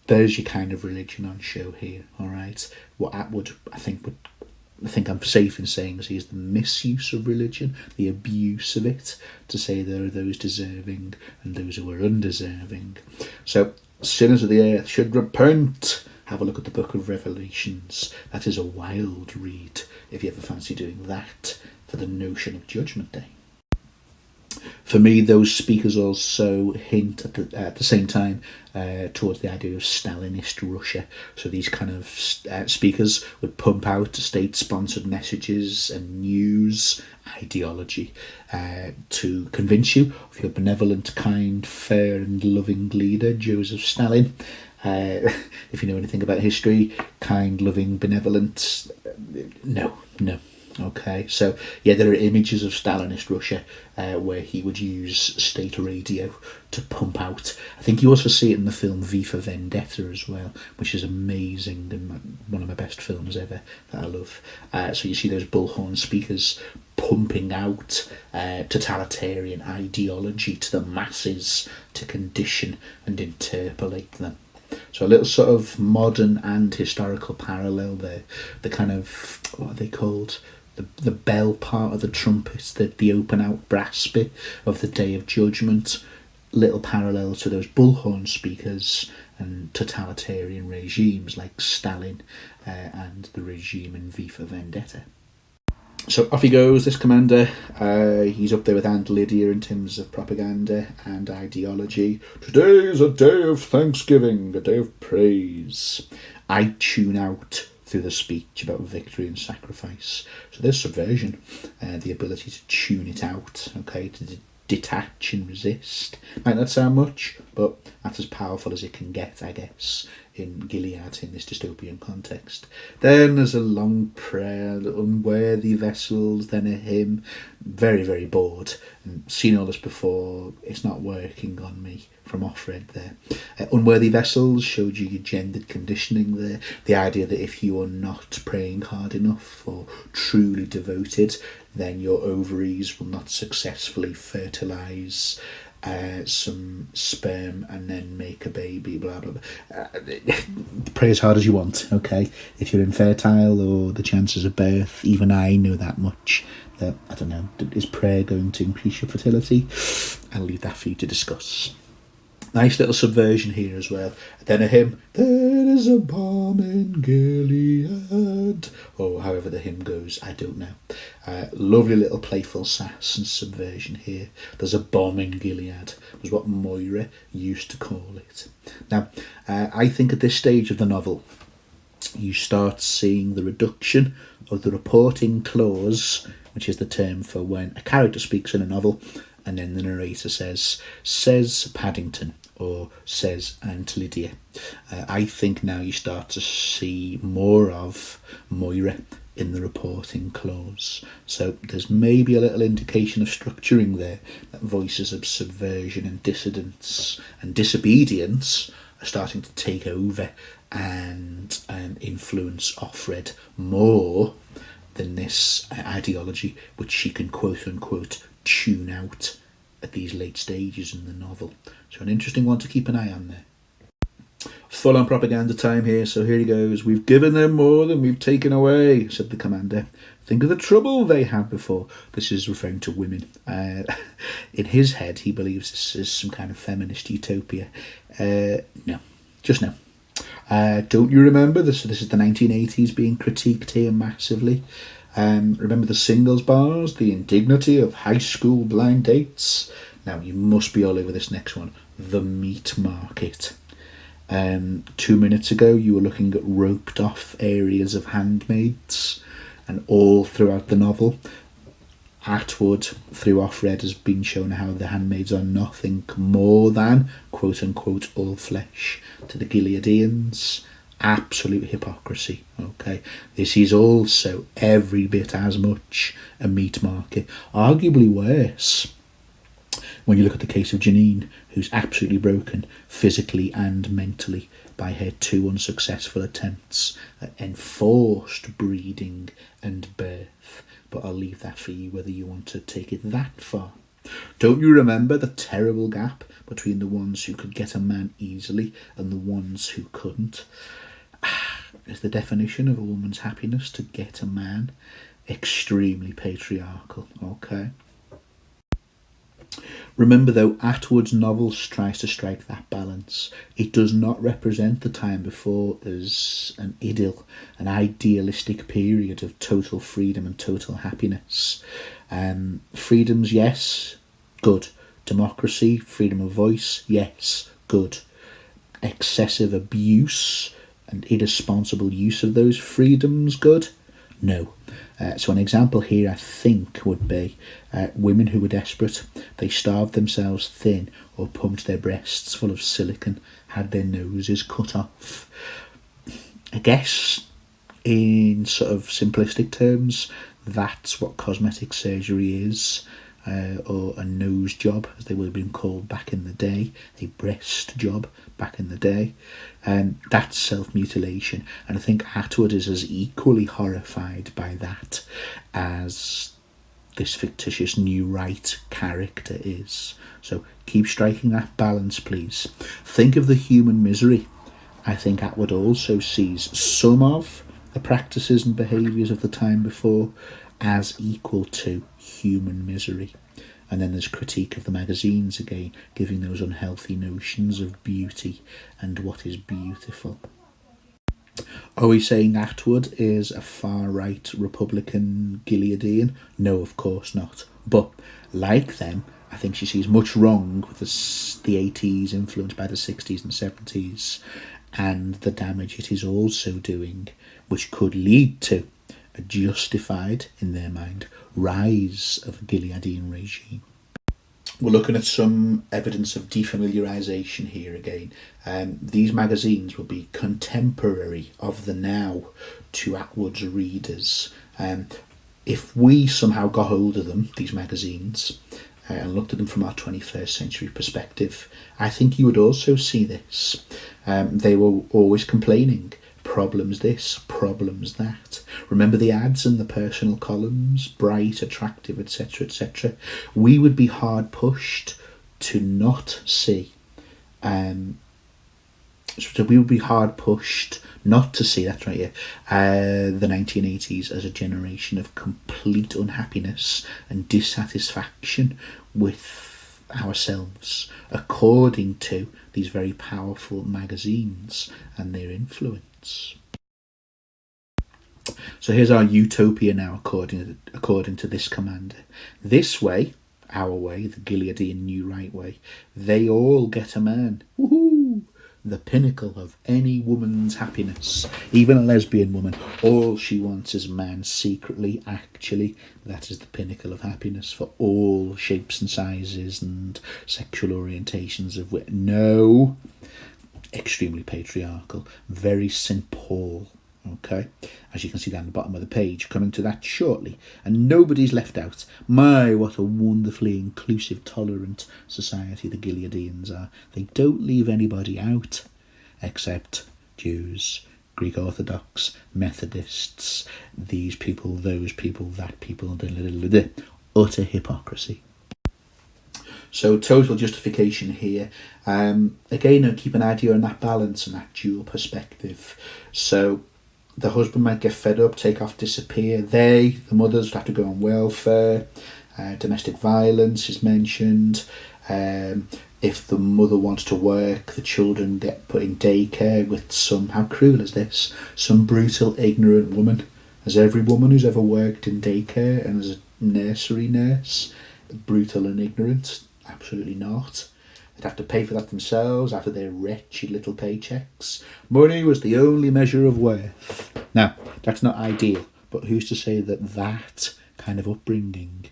There's your kind of religion on show here, all right? What Atwood, I think I'm safe in saying is the misuse of religion, the abuse of it, to say there are those deserving and those who are undeserving. So, sinners of the earth should repent. Have a look at the book of Revelations. That is a wild read, if you ever fancy doing that for the notion of Judgment Day. For me, those speakers also hint at the same time towards the idea of Stalinist Russia. So these kind of speakers would pump out state-sponsored messages and news ideology to convince you of your benevolent, kind, fair and loving leader, Joseph Stalin. If you know anything about history, kind, loving, benevolent, no. Okay, so yeah, there are images of Stalinist Russia where he would use state radio to pump out. I think you also see it in the film V for Vendetta as well, which is amazing and one of my best films ever that I love. So you see those bullhorn speakers pumping out totalitarian ideology to the masses to condition and interpolate them. So a little sort of modern and historical parallel there. The kind of, what are they called? The bell part of the trumpet, the open out brass bit of the Day of Judgment, little parallel to those bullhorn speakers and totalitarian regimes like Stalin and the regime in V for Vendetta. So off he goes, this commander. He's up there with Aunt Lydia in terms of propaganda and ideology. Today's a day of thanksgiving, a day of praise. I tune out through the speech about victory and sacrifice. So there's subversion, the ability to tune it out, okay, to detach and resist. Might not sound much, but that's as powerful as it can get, I guess, in Gilead, in this dystopian context. Then there's a long prayer, the unworthy vessels, then a hymn. Very, very bored. And seen all this before, it's not working on me. From Offred there. Unworthy vessels showed you your gendered conditioning there. The idea that if you are not praying hard enough or truly devoted, then your ovaries will not successfully fertilise some sperm and then make a baby, blah, blah, blah. Pray as hard as you want, okay? If you're infertile or the chances of birth, even I know that much. I don't know, is prayer going to increase your fertility? I'll leave that for you to discuss. Nice little subversion here as well. Then a hymn, there is a bomb in Gilead, or however the hymn goes, I don't know. Lovely little playful sass and subversion here. There's a bomb in Gilead, was what Moira used to call it. Now, I think at this stage of the novel, you start seeing the reduction of the reporting clause, which is the term for when a character speaks in a novel, and then the narrator says Paddington, or says Aunt Lydia. I think now you start to see more of Moira in the reporting clause. So there's maybe a little indication of structuring there, that voices of subversion and dissidence and disobedience are starting to take over and influence Offred more than this ideology, which she can quote-unquote tune out at these late stages in the novel. So an interesting one to keep an eye on there. Full on propaganda time here, so here he goes. We've given them more than we've taken away, said the commander. Think of the trouble they had before. This is referring to women. In his head, he believes this is some kind of feminist utopia. No, just no. Don't you remember this? This is the 1980s being critiqued here massively. Remember the singles bars, the indignity of high school blind dates. Now you must be all over this next one. The meat market. 2 minutes ago you were looking at roped off areas of handmaids, and all throughout the novel Atwood through Offred has been shown how the handmaids are nothing more than quote unquote all flesh to the Gileadians. Absolute hypocrisy. Okay, this is also every bit as much a meat market, arguably worse when you look at the case of Janine, who's absolutely broken physically and mentally by her 2 unsuccessful attempts at enforced breeding and birth. But I'll leave that for you, whether you want to take it that far. Don't you remember the terrible gap between the ones who could get a man easily and the ones who couldn't? Is the definition of a woman's happiness to get a man? Extremely patriarchal, okay? Remember though, Atwood's novel tries to strike that balance. It does not represent the time before as an idyll, an idealistic period of total freedom and total happiness. Freedoms, yes, good. Democracy, freedom of voice, yes, good. Excessive abuse and irresponsible use of those freedoms, good? No. So an example here, I think, would be women who were desperate. They starved themselves thin or pumped their breasts full of silicone, had their noses cut off. I guess, in sort of simplistic terms, That's what cosmetic surgery is, or a nose job, as they would have been called back in the day, a breast job back in the day. That's self-mutilation, and I think Atwood is as equally horrified by that as this fictitious new right character is. So keep striking that balance, please. Think of the human misery. I think Atwood also sees some of the practices and behaviours of the time before as equal to human misery. And then there's critique of the magazines again, giving those unhealthy notions of beauty and what is beautiful. Are we saying Atwood is a far-right Republican Gileadian? No, of course not. But, like them, I think she sees much wrong with the 80s influenced by the 60s and 70s, and the damage it is also doing, which could lead to a justified, in their mind, rise of a Gileadian regime. We're looking at some evidence of defamiliarisation here again. These magazines will be contemporary of the now to Atwood's readers. If we somehow got hold of them, these magazines, and looked at them from our 21st century perspective, I think you would also see this. They were always complaining. Problems this, problems that. Remember the ads and the personal columns, bright, attractive, etc., etc. We would be hard pushed to not see. So we would be hard pushed not to see, that's right, yeah, the 1980s as a generation of complete unhappiness and dissatisfaction with ourselves, according to these very powerful magazines and their influence. So here's our utopia now, according to this commander. This way, our way, the Gileadian New Right way, they all get a man. Woohoo! The pinnacle of any woman's happiness, even a lesbian woman. All she wants is a man secretly, actually. That is the pinnacle of happiness for all shapes and sizes and sexual orientations of wit. No. Extremely patriarchal, very St. Paul, okay, as you can see down the bottom of the page, coming to that shortly, and nobody's left out. My, what a wonderfully inclusive, tolerant society the Gileadians are. They don't leave anybody out, except Jews, Greek Orthodox, Methodists, these people, those people, that people, utter hypocrisy. So total justification here. Again, keep an idea on that balance and that dual perspective. So the husband might get fed up, take off, disappear. The mothers, have to go on welfare. Domestic violence is mentioned. If the mother wants to work, the children get put in daycare with some, how cruel is this? Some brutal, ignorant woman. As every woman who's ever worked in daycare and as a nursery nurse, brutal and ignorant? Absolutely not. They'd have to pay for that themselves after their wretched little paychecks. Money was the only measure of worth. Now, that's not ideal, but who's to say that that kind of upbringing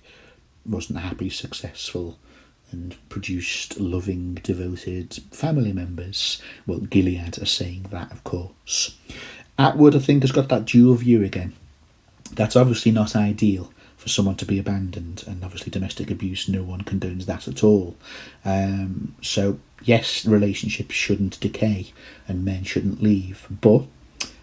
wasn't happy, successful, and produced loving, devoted family members? Well, Gilead are saying that, of course. Atwood, I think, has got that dual view again. That's obviously not ideal for someone to be abandoned, and obviously domestic abuse, no one condones that at all. So yes, relationships shouldn't decay and men shouldn't leave, but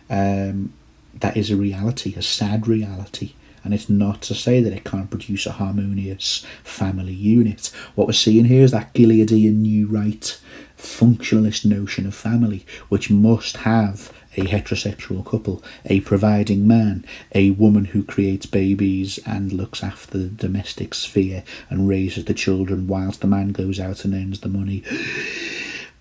that is a reality, a sad reality, and it's not to say that it can't produce a harmonious family unit. What we're seeing here is that Gileadian New Right functionalist notion of family, which must have a heterosexual couple, a providing man, a woman who creates babies and looks after the domestic sphere and raises the children whilst the man goes out and earns the money,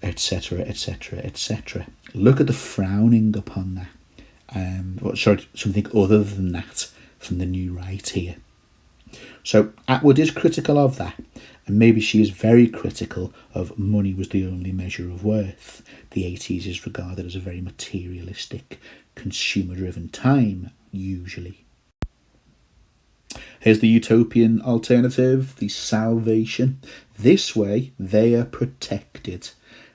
etc., etc., etc. Look at the frowning upon that. Something other than that from the New Right here. So Atwood is critical of that, and maybe she is very critical of money was the only measure of worth. The 80s is regarded as a very materialistic, consumer-driven time, usually. Here's the utopian alternative, the salvation. This way, they are protected.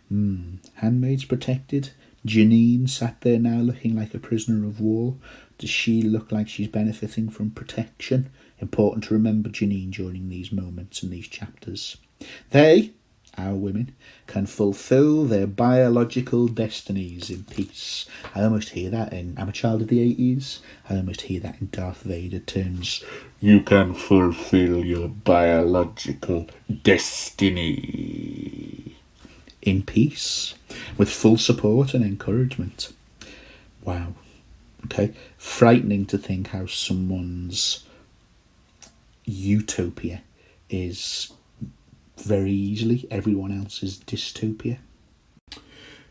Handmaids protected. Janine sat there now looking like a prisoner of war. Does she look like she's benefiting from protection? Important to remember Janine during these moments and these chapters. They, our women, can fulfil their biological destinies in peace. I almost hear that in I'm a Child of the 80s. I almost hear that in Darth Vader terms. You can fulfill your biological destiny in peace, with full support and encouragement. Wow. Okay. Frightening to think how someone's utopia is very easily everyone else's dystopia.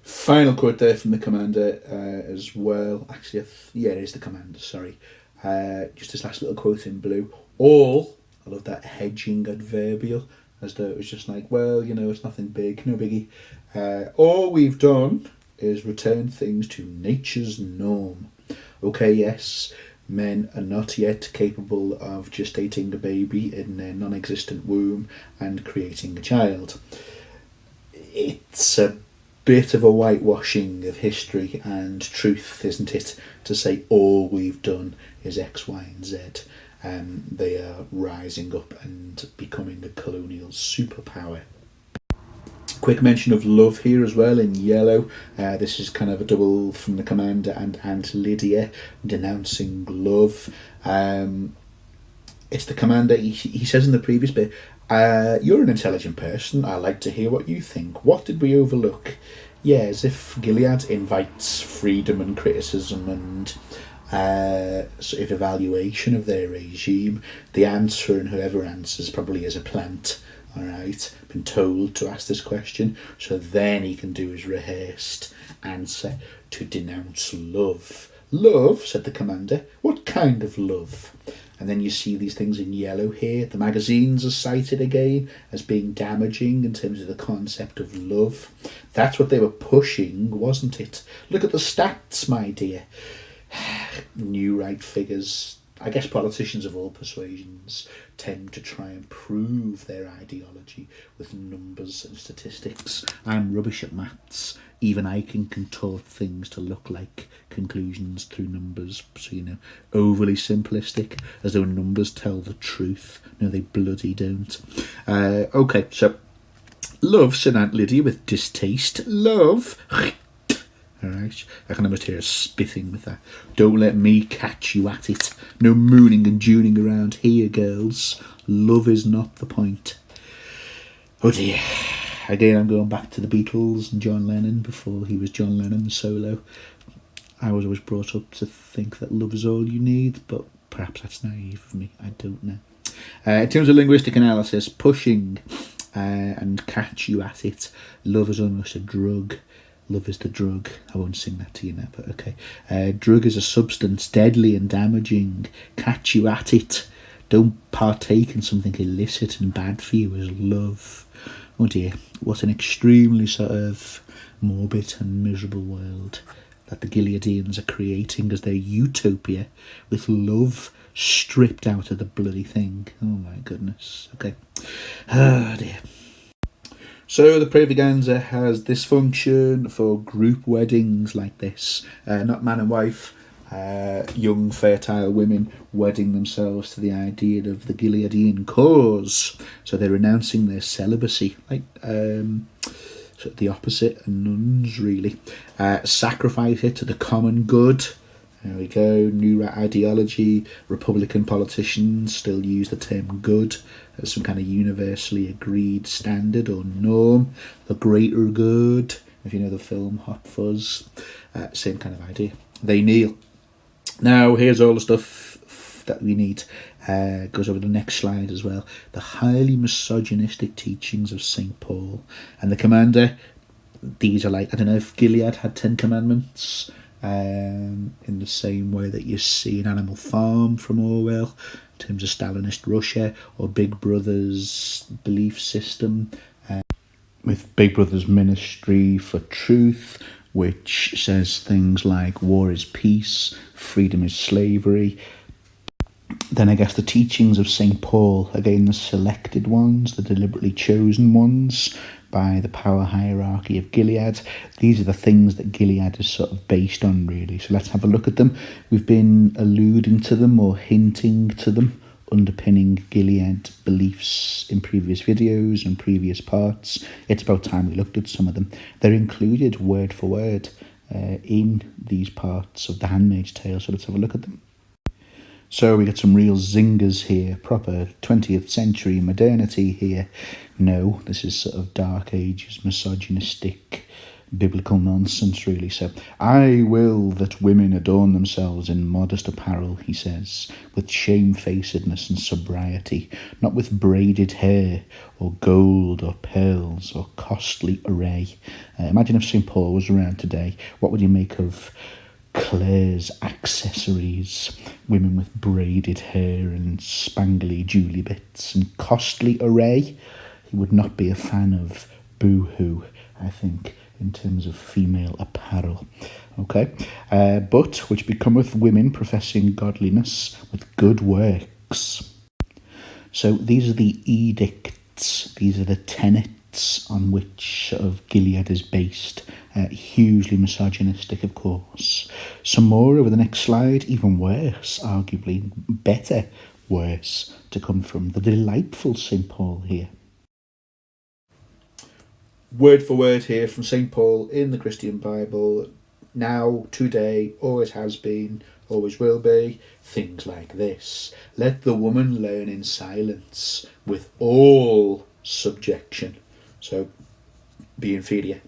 Final quote there from the commander as well. Actually, it is the commander, sorry. Just this last little quote in blue. All, I love that hedging adverbial, as though it was just like, well, it's nothing big, no biggie. All we've done is return things to nature's norm. Okay, yes, men are not yet capable of gestating a baby in their non-existent womb and creating a child. It's a bit of a whitewashing of history and truth, isn't it, to say all we've done is X, Y and Z. They are rising up and becoming a colonial superpower. Quick mention of love here as well in yellow. This is kind of a double from the commander and Aunt Lydia denouncing love. It's the commander, he says in the previous bit, you're an intelligent person, I like to hear what you think. What did we overlook? Yeah, as if Gilead invites freedom and criticism and sort of evaluation of their regime. The answer, and whoever answers probably is a plant. Alright, been told to ask this question, so then he can do his rehearsed answer to denounce love. Love, said the commander, what kind of love? And then you see these things in yellow here. The magazines are cited again as being damaging in terms of the concept of love. That's what they were pushing, wasn't it? Look at the stats, my dear. New right figures. I guess politicians of all persuasions tend to try and prove their ideology with numbers and statistics. I'm rubbish at maths. Even I can contort things to look like conclusions through numbers. So, overly simplistic, as though numbers tell the truth. No, they bloody don't. Okay, so love, said Aunt Lydia with distaste. Love. Alright, I can almost hear her spitting with that. Don't let me catch you at it. No mooning and juning around here, girls. Love is not the point. Oh dear. Again, I'm going back to the Beatles and John Lennon before he was John Lennon solo. I was always brought up to think that love is all you need, but perhaps that's naive of me. I don't know. In terms of linguistic analysis, pushing and catch you at it. Love is almost a drug. Love is the drug. I won't sing that to you now, but okay. Drug is a substance deadly and damaging. Catch you at it. Don't partake in something illicit and bad for you as love. Oh dear, what an extremely sort of morbid and miserable world that the Gileadians are creating as their utopia, with love stripped out of the bloody thing. Oh my goodness. Okay. Oh dear. So the Pravaganza has this function for group weddings like this, not man and wife, young fertile women wedding themselves to the idea of the Gileadian cause. So they're renouncing their celibacy, like sort of the opposite of nuns really. Sacrifice it to the common good. There we go, new ideology. Republican politicians still use the term good as some kind of universally agreed standard or norm. The greater good, if you know the film Hot Fuzz, same kind of idea. They kneel. Now, here's all the stuff that we need. Goes over the next slide as well. The highly misogynistic teachings of St. Paul. And the commander, these are like, I don't know if Gilead had 10 commandments, in the same way that you see in Animal Farm from Orwell, in terms of Stalinist Russia, or Big Brother's belief system, with Big Brother's ministry for truth, which says things like war is peace, freedom is slavery. Then I guess the teachings of St. Paul, again the selected ones, the deliberately chosen ones, by the power hierarchy of Gilead. These are the things that Gilead is sort of based on, really. So let's have a look at them. We've been alluding to them or hinting to them, underpinning Gilead beliefs in previous videos and previous parts. It's about time we looked at some of them. They're included word for word in these parts of The Handmaid's Tale, so let's have a look at them. So we get some real zingers here, proper 20th century modernity here. No, this is sort of Dark Ages, misogynistic, biblical nonsense, really. So, I will that women adorn themselves in modest apparel, he says, with shamefacedness and sobriety, not with braided hair, or gold, or pearls, or costly array. Imagine if St. Paul was around today. What would you make of Claire's accessories? Women with braided hair and spangly Julie bits and costly array? He would not be a fan of boohoo, I think, in terms of female apparel. Okay, but which becometh women professing godliness with good works. So these are the edicts, these are the tenets on which sort of Gilead is based. Hugely misogynistic, of course. Some more over the next slide, even worse, arguably better worse, to come from the delightful St. Paul here. Word for word here from St. Paul in the Christian Bible, now, today, always has been, always will be, things like this. Let the woman learn in silence, with all subjection. So, be inferior,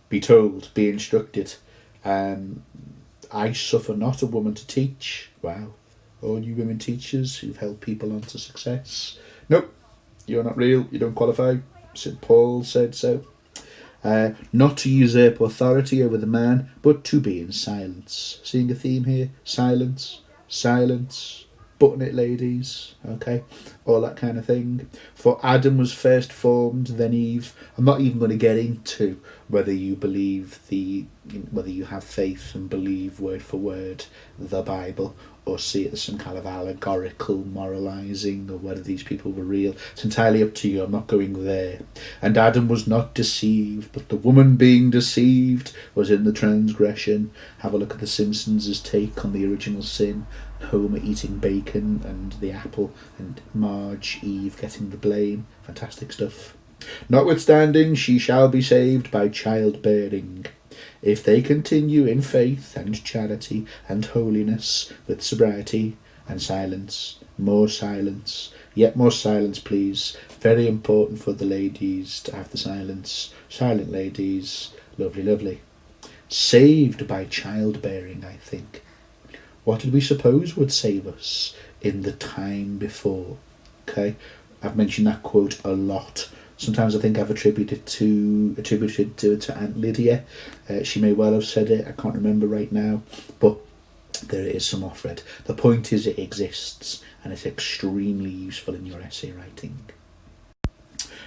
be told, be instructed. I suffer not a woman to teach. Wow. All you women teachers who've helped people on to success. Nope, you're not real, you don't qualify. St. Paul said so. Not to usurp authority over the man, but to be in silence. Seeing a theme here? Silence, silence, button it, ladies, okay? All that kind of thing. For Adam was first formed, then Eve. I'm not even going to get into whether you believe whether you have faith and believe word for word the Bible, or see it as some kind of allegorical moralising, or whether these people were real. It's entirely up to you. I'm not going there. And Adam was not deceived, but the woman being deceived was in the transgression. Have a look at The Simpsons' take on the original sin. Homer eating bacon and the apple, and Marge, Eve getting the blame. Fantastic stuff. Notwithstanding, she shall be saved by childbearing, if they continue in faith and charity and holiness, with sobriety and silence. More silence, yet more silence, please. Very important for the ladies to have the silence. Silent ladies, lovely, lovely. Saved by childbearing, I think. What did we suppose would save us in the time before? Okay, I've mentioned that quote a lot. Sometimes I think I've attributed it to Aunt Lydia. She may well have said it, I can't remember right now, but there it is, some off-read. The point is, it exists, and it's extremely useful in your essay writing.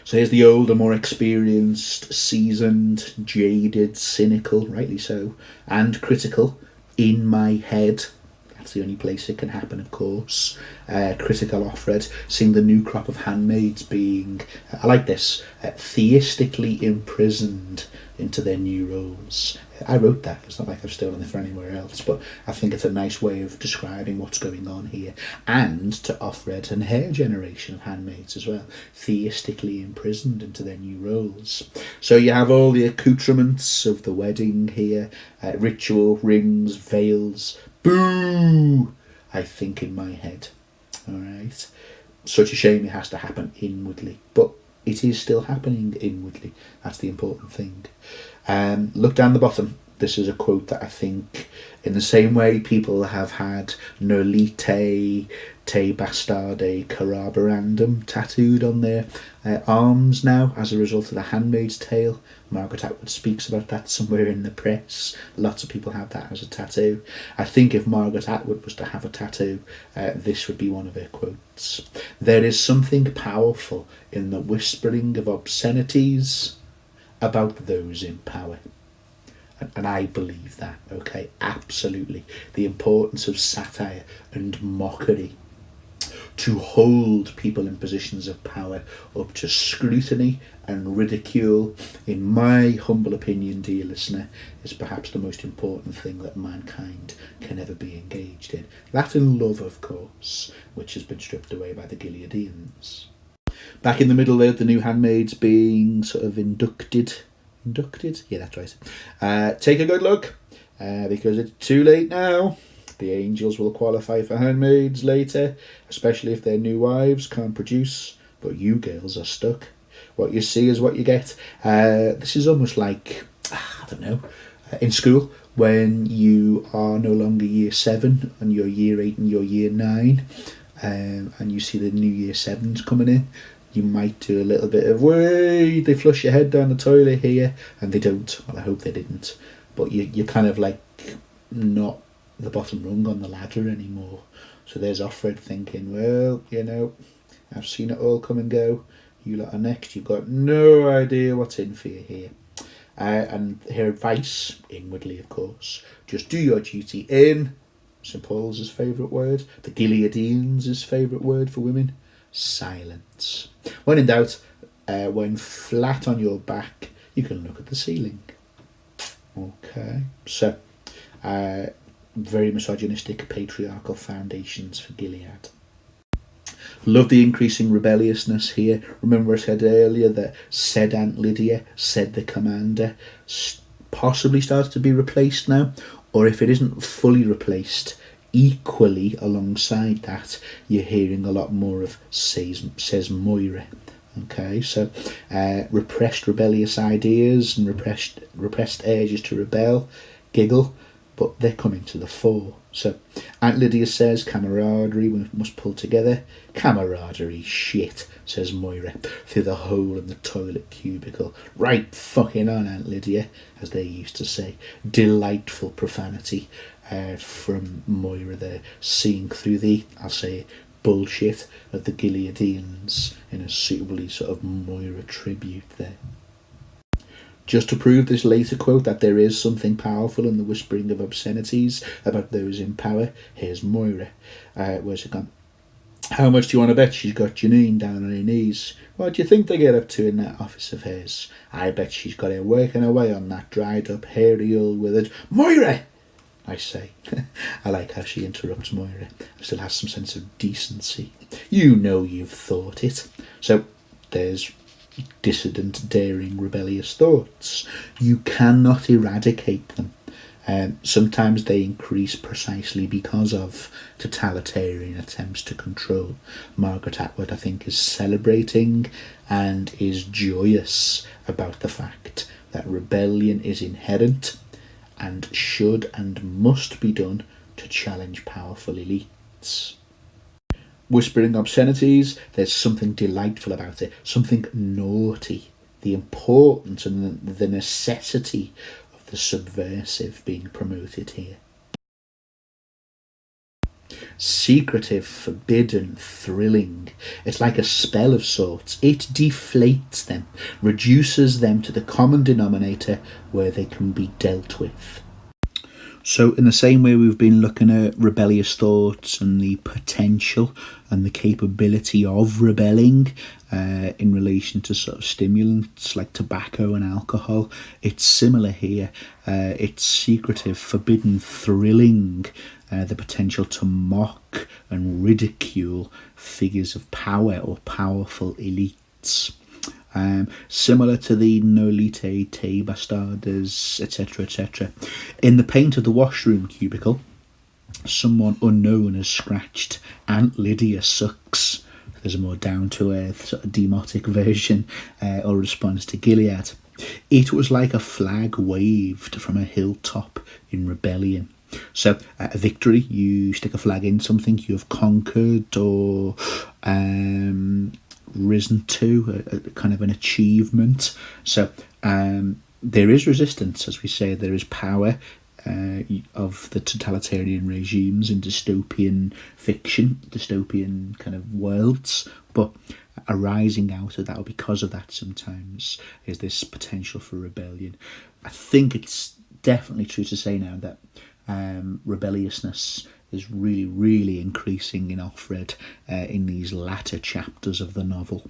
So here's the older, more experienced, seasoned, jaded, cynical, rightly so, and critical, in my head. That's the only place it can happen, of course. Critical off-read, seeing the new crop of handmaids being, I like this, theistically imprisoned into their new roles. I wrote that, it's not like I've stolen it from anywhere else, but I think it's a nice way of describing what's going on here. And to off-read and her generation of handmaids as well, theistically imprisoned into their new roles. So you have all the accoutrements of the wedding here, ritual, rings, veils. Boo! I think in my head. Alright. Such a shame it has to happen inwardly. But it is still happening inwardly. That's the important thing. Look down the bottom. This is a quote that I think, in the same way people have had Nolite te bastarde carborundum tattooed on their arms now as a result of The Handmaid's Tale. Margaret Atwood speaks about that somewhere in the press. Lots of people have that as a tattoo. I think if Margaret Atwood was to have a tattoo, this would be one of her quotes. There is something powerful in the whispering of obscenities about those in power. And I believe that, okay? Absolutely. The importance of satire and mockery. to hold people in positions of power up to scrutiny and ridicule, in my humble opinion, dear listener, is perhaps the most important thing that mankind can ever be engaged in. That and love, of course, which has been stripped away by the Gileadians. Back in the middle there, the new handmaids being sort of inducted? Yeah, that's right. Take a good look, because it's too late now. The angels will qualify for handmaids later, especially if their new wives can't produce, but you girls are stuck. What you see is what you get. This is almost like, I don't know, in school, when you are no longer year 7 and you're year 8 and you're year 9, and you see the new year 7s coming in. You might do a little bit of, wait, they flush your head down the toilet here, and they don't. Well, I hope they didn't. But you're kind of like not the bottom rung on the ladder anymore. So there's Offred thinking, well, you know, I've seen it all come and go. You lot are next. You've got no idea what's in for you here. And her advice, inwardly of course, just do your duty in St. Paul's favourite word, the Gileadians' favourite word for women, silence. When in doubt, when flat on your back, you can look at the ceiling. Okay, so very misogynistic, patriarchal foundations for Gilead. Love the increasing rebelliousness here. Remember I said earlier that said Aunt Lydia, said the commander, possibly starts to be replaced now, or if it isn't fully replaced, equally alongside that, you're hearing a lot more of says Moira. Okay, so repressed rebellious ideas and repressed urges to rebel, giggle, but they're coming to the fore. So Aunt Lydia says camaraderie, we must pull together. Camaraderie shit, says Moira through the hole in the toilet cubicle. Right fucking on, Aunt Lydia, as they used to say. Delightful profanity from Moira there, seeing through the, I'll say, bullshit of the Gileadians in a suitably sort of Moira tribute there. Just to prove this later quote that there is something powerful in the whispering of obscenities about those in power, here's Moira. Where's it gone? How much do you want to bet she's got Janine down on her knees? What do you think they get up to in that office of hers? I bet she's got her working away on that dried up hairy old withered Moira! I say. I like how she interrupts Moira and still has some sense of decency. You know you've thought it. So there's dissident, daring, rebellious thoughts. You cannot eradicate them. Sometimes they increase precisely because of totalitarian attempts to control. Margaret Atwood, I think, is celebrating and is joyous about the fact that rebellion is inherent and should and must be done to challenge powerful elites. Whispering obscenities, there's something delightful about it, something naughty. The importance and the necessity of the subversive being promoted here. Secretive, forbidden, thrilling. It's like a spell of sorts. It deflates them, reduces them to the common denominator where they can be dealt with. So in the same way we've been looking at rebellious thoughts and the potential and the capability of rebelling in relation to sort of stimulants like tobacco and alcohol, it's similar here. It's secretive, forbidden, thrilling, the potential to mock and ridicule figures of power or powerful elites. Similar to the Nolite te bastardes, etc., etc. In the paint of the washroom cubicle, someone unknown has scratched Aunt Lydia sucks. There's a more down-to-earth sort of demotic version or response to Gilead. It was like a flag waved from a hilltop in rebellion. So a victory, you stick a flag in something you have conquered or risen to, a kind of an achievement. So there is resistance, as we say, there is power of the totalitarian regimes in dystopian fiction, dystopian kind of worlds, but arising out of that, or because of that sometimes, is this potential for rebellion. I think it's definitely true to say now that rebelliousness is really, really increasing in Offred in these latter chapters of the novel.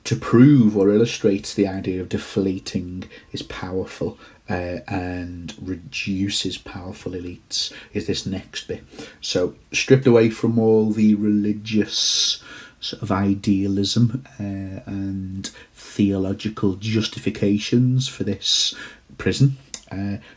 To prove or illustrate the idea of deflating is powerful and reduces powerful elites is this next bit. So stripped away from all the religious sort of idealism and theological justifications for this prison.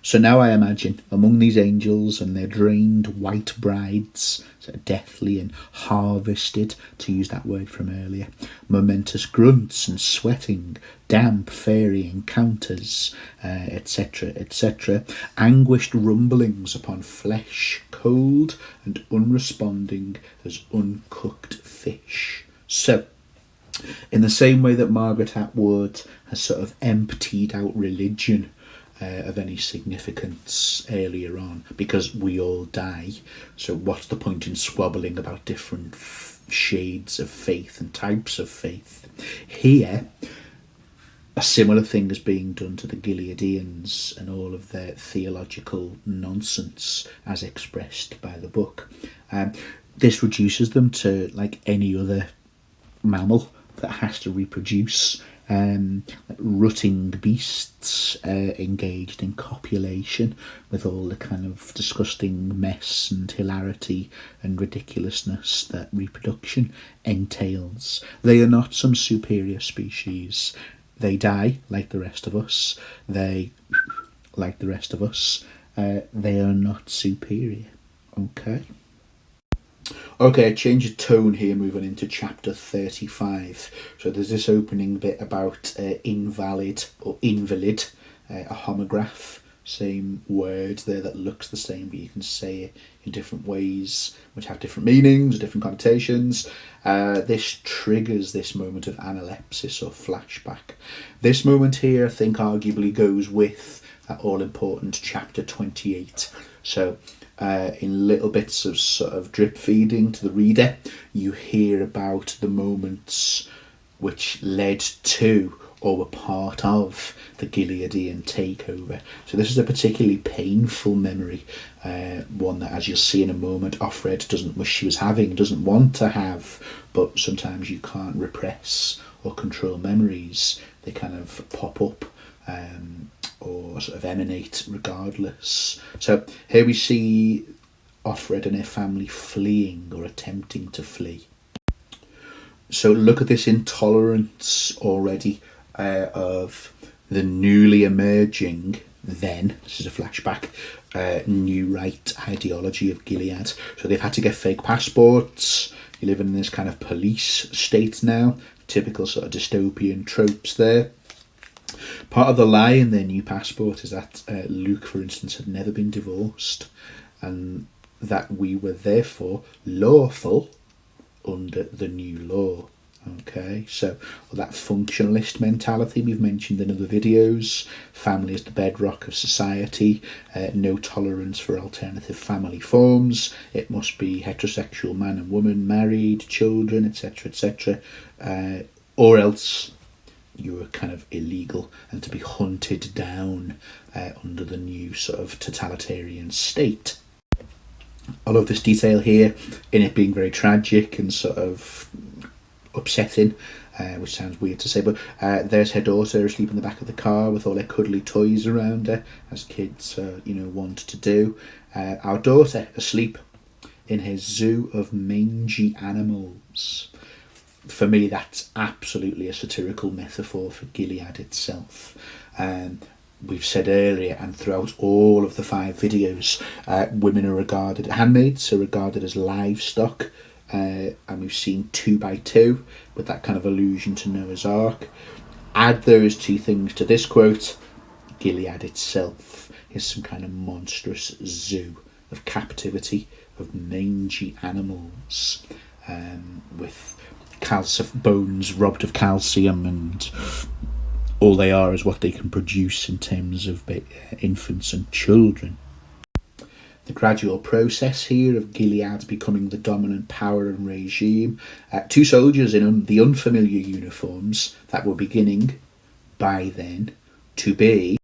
So now I imagine among these angels and their drained white brides, sort of deathly and harvested, to use that word from earlier, momentous grunts and sweating, damp fairy encounters, etc., etc., anguished rumblings upon flesh, cold and unresponding as uncooked fish. So, in the same way that Margaret Atwood has sort of emptied out religion of any significance earlier on, because we all die, so what's the point in squabbling about different shades of faith and types of faith? Here, a similar thing is being done to the Gileadians and all of their theological nonsense as expressed by the book. This reduces them to like any other mammal that has to reproduce, rutting beasts engaged in copulation with all the kind of disgusting mess and hilarity and ridiculousness that reproduction entails. They are not some superior species. They die like the rest of us. They, like the rest of us, they are not superior. Okay, change of tone here, moving into chapter 35. So there's this opening bit about invalid or invalid, a homograph, same word there that looks the same, but you can say it in different ways, which have different meanings, different connotations. This triggers this moment of analepsis or flashback. This moment here, I think, arguably goes with that all-important chapter 28. So, in little bits of sort of drip feeding to the reader, you hear about the moments which led to or were part of the Gileadian takeover. So this is a particularly painful memory, one that, as you'll see in a moment, Offred doesn't wish she was having, doesn't want to have, but sometimes you can't repress or control memories. They kind of pop up or sort of emanate regardless. So here we see Offred and her family fleeing or attempting to flee. So look at this intolerance already of the newly emerging, then, this is a flashback, new right ideology of Gilead. So they've had to get fake passports. You live in this kind of police state now, typical sort of dystopian tropes there. Part of the lie in their new passport is that Luke, for instance, had never been divorced, and that we were therefore lawful under the new law. Okay, so that functionalist mentality we've mentioned in other videos, family is the bedrock of society, no tolerance for alternative family forms, it must be heterosexual man and woman, married, children, etc., etc., or else you were kind of illegal and to be hunted down under the new sort of totalitarian state. I love this detail here in it being very tragic and sort of upsetting, which sounds weird to say, but there's her daughter asleep in the back of the car with all her cuddly toys around her, as kids want to do. Our daughter asleep in her zoo of mangy animals. For me, that's absolutely a satirical metaphor for Gilead itself. We've said earlier, and throughout all of the 5 videos, women are regarded, handmaids are regarded as livestock, and we've seen 2 by 2 with that kind of allusion to Noah's Ark. Add those 2 things to this quote, Gilead itself is some kind of monstrous zoo of captivity, of mangy animals, with bones robbed of calcium, and all they are is what they can produce in terms of infants and children. The gradual process here of Gilead becoming the dominant power and regime. 2 soldiers in the unfamiliar uniforms that were beginning by then to be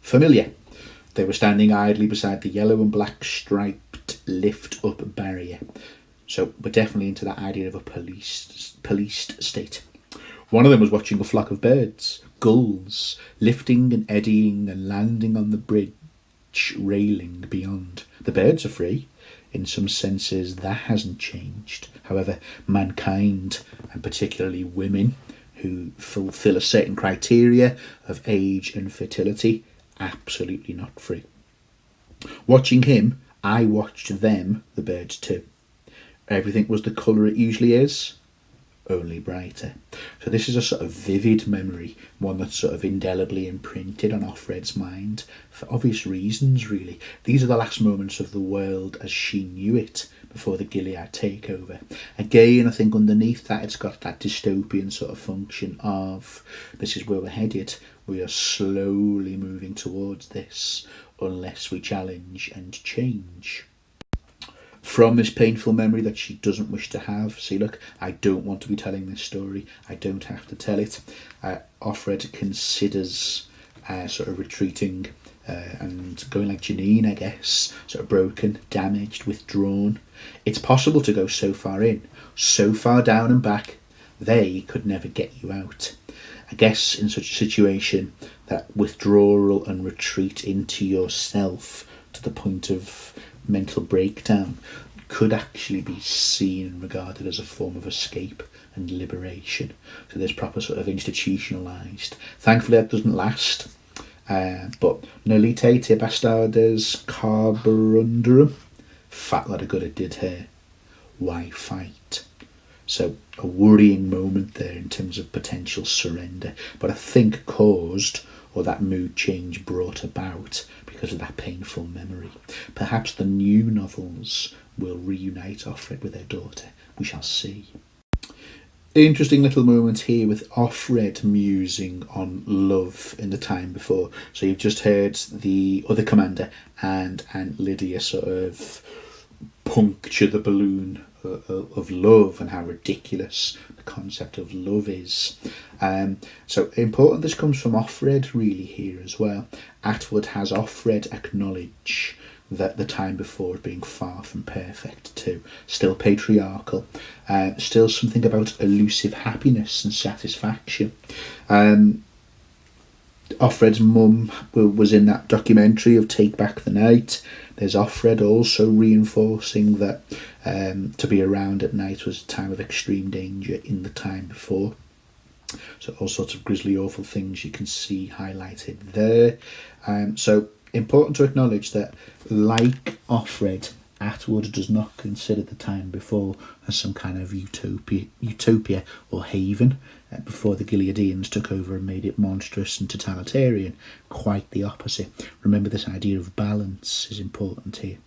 familiar. They were standing idly beside the yellow and black striped lift-up barrier. So we're definitely into that idea of a policed state. One of them was watching a flock of birds, gulls, lifting and eddying and landing on the bridge railing beyond. The birds are free. In some senses, that hasn't changed. However, mankind, and particularly women, who fulfill a certain criteria of age and fertility, absolutely not free. Watching him, I watched them, the birds too. Everything was the colour it usually is, only brighter. So this is a sort of vivid memory, one that's sort of indelibly imprinted on Offred's mind, for obvious reasons really. These are the last moments of the world as she knew it, before the Gilead takeover. Again, I think underneath that it's got that dystopian sort of function of, this is where we're headed, we are slowly moving towards this, unless we challenge and change. From this painful memory that she doesn't wish to have, see look, I don't want to be telling this story, I don't have to tell it, Offred considers sort of retreating and going like Janine, I guess, sort of broken, damaged, withdrawn. It's possible to go so far in, so far down and back, they could never get you out. I guess in such a situation, that withdrawal and retreat into yourself to the point of mental breakdown could actually be seen and regarded as a form of escape and liberation. So there's proper sort of institutionalised. Thankfully that doesn't last. But Nolite te bastardes carborundarum, fat lot of good it did her. Why fight? So a worrying moment there in terms of potential surrender, but I think caused, or that mood change brought about, because of that painful memory. Perhaps the new novels will reunite Offred with her daughter. We shall see. Interesting little moment here with Offred musing on love in the time before. So you've just heard the other commander and Aunt Lydia sort of puncture the balloon of love and how ridiculous the concept of love is. So important this comes from Offred really here as well. Atwood has Offred acknowledge that the time before being far from perfect too. Still patriarchal. Still something about elusive happiness and satisfaction. Offred's mum was in that documentary of Take Back the Night. There's Offred also reinforcing that to be around at night was a time of extreme danger in the time before. So all sorts of grisly, awful things you can see highlighted there. So important to acknowledge that, like Offred, Atwood does not consider the time before as some kind of utopia or haven before the Gileadians took over and made it monstrous and totalitarian. Quite the opposite. Remember, this idea of balance is important here.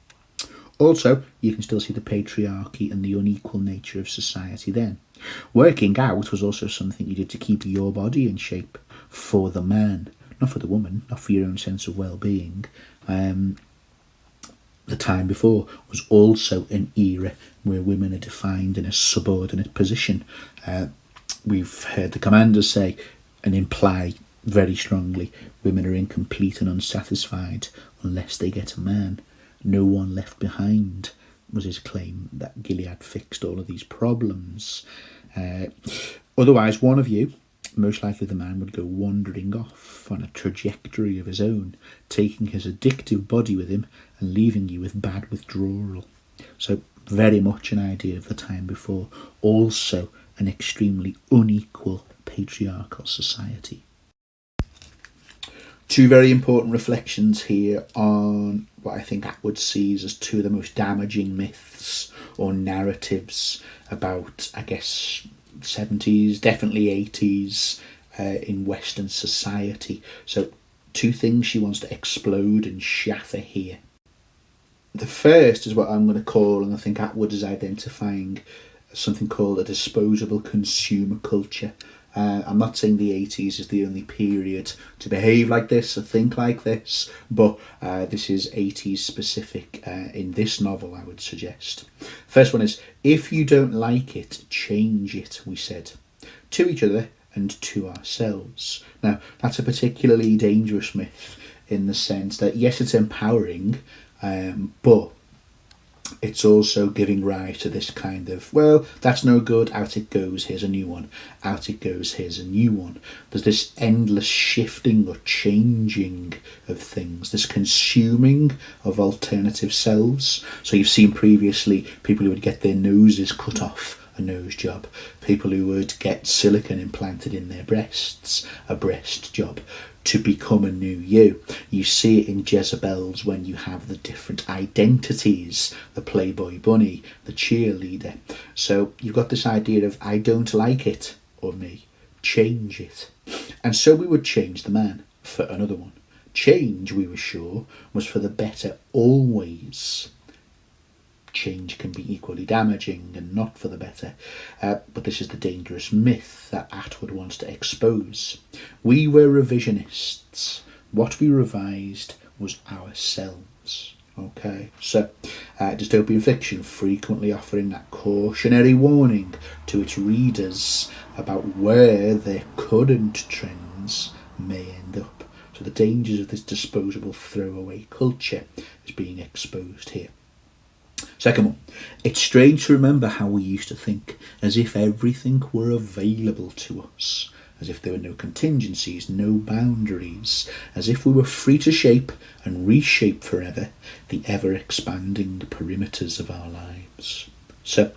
Also, you can still see the patriarchy and the unequal nature of society then. Working out was also something you did to keep your body in shape for the man, not for the woman, not for your own sense of well-being. The time before was also an era where women are defined in a subordinate position. We've heard the commanders say and imply very strongly women are incomplete and unsatisfied unless they get a man. No one left behind was his claim, that Gilead fixed all of these problems. Otherwise, one of you, most likely the man, would go wandering off on a trajectory of his own, taking his addictive body with him and leaving you with bad withdrawal. So very much an idea of the time before. Also an extremely unequal patriarchal society. Two very important reflections here on what I think Atwood sees as two of the most damaging myths or narratives about, I guess, 70s, definitely 80s in Western society. So two things she wants to explode and shatter here. The first is what I'm going to call, and I think Atwood is identifying, something called a disposable consumer culture. I'm not saying the 80s is the only period to behave like this or think like this, but this is 80s specific in this novel, I would suggest. First one is, if you don't like it, change it, we said, to each other and to ourselves. Now, that's a particularly dangerous myth in the sense that, yes, it's empowering, but it's also giving rise to this kind of, well, that's no good, out it goes, here's a new one, out it goes, here's a new one. There's this endless shifting or changing of things, this consuming of alternative selves. So you've seen previously people who would get their noses cut off, a nose job, people who would get silicone implanted in their breasts, a breast job, to become a new you. You see it in Jezebel's when you have the different identities, the Playboy bunny, the cheerleader. So you've got this idea of, I don't like it, or me, change it. And so we would change the man for another one. Change, we were sure, was for the better always. Change can be equally damaging and not for the better, but this is the dangerous myth that Atwood wants to expose. We were revisionists. What we revised was ourselves. Okay, so dystopian fiction frequently offering that cautionary warning to its readers about where their current trends may end up. So the dangers of this disposable throwaway culture is being exposed here. Second one, it's strange to remember how we used to think, as if everything were available to us, as if there were no contingencies, no boundaries, as if we were free to shape and reshape forever the ever-expanding perimeters of our lives. So,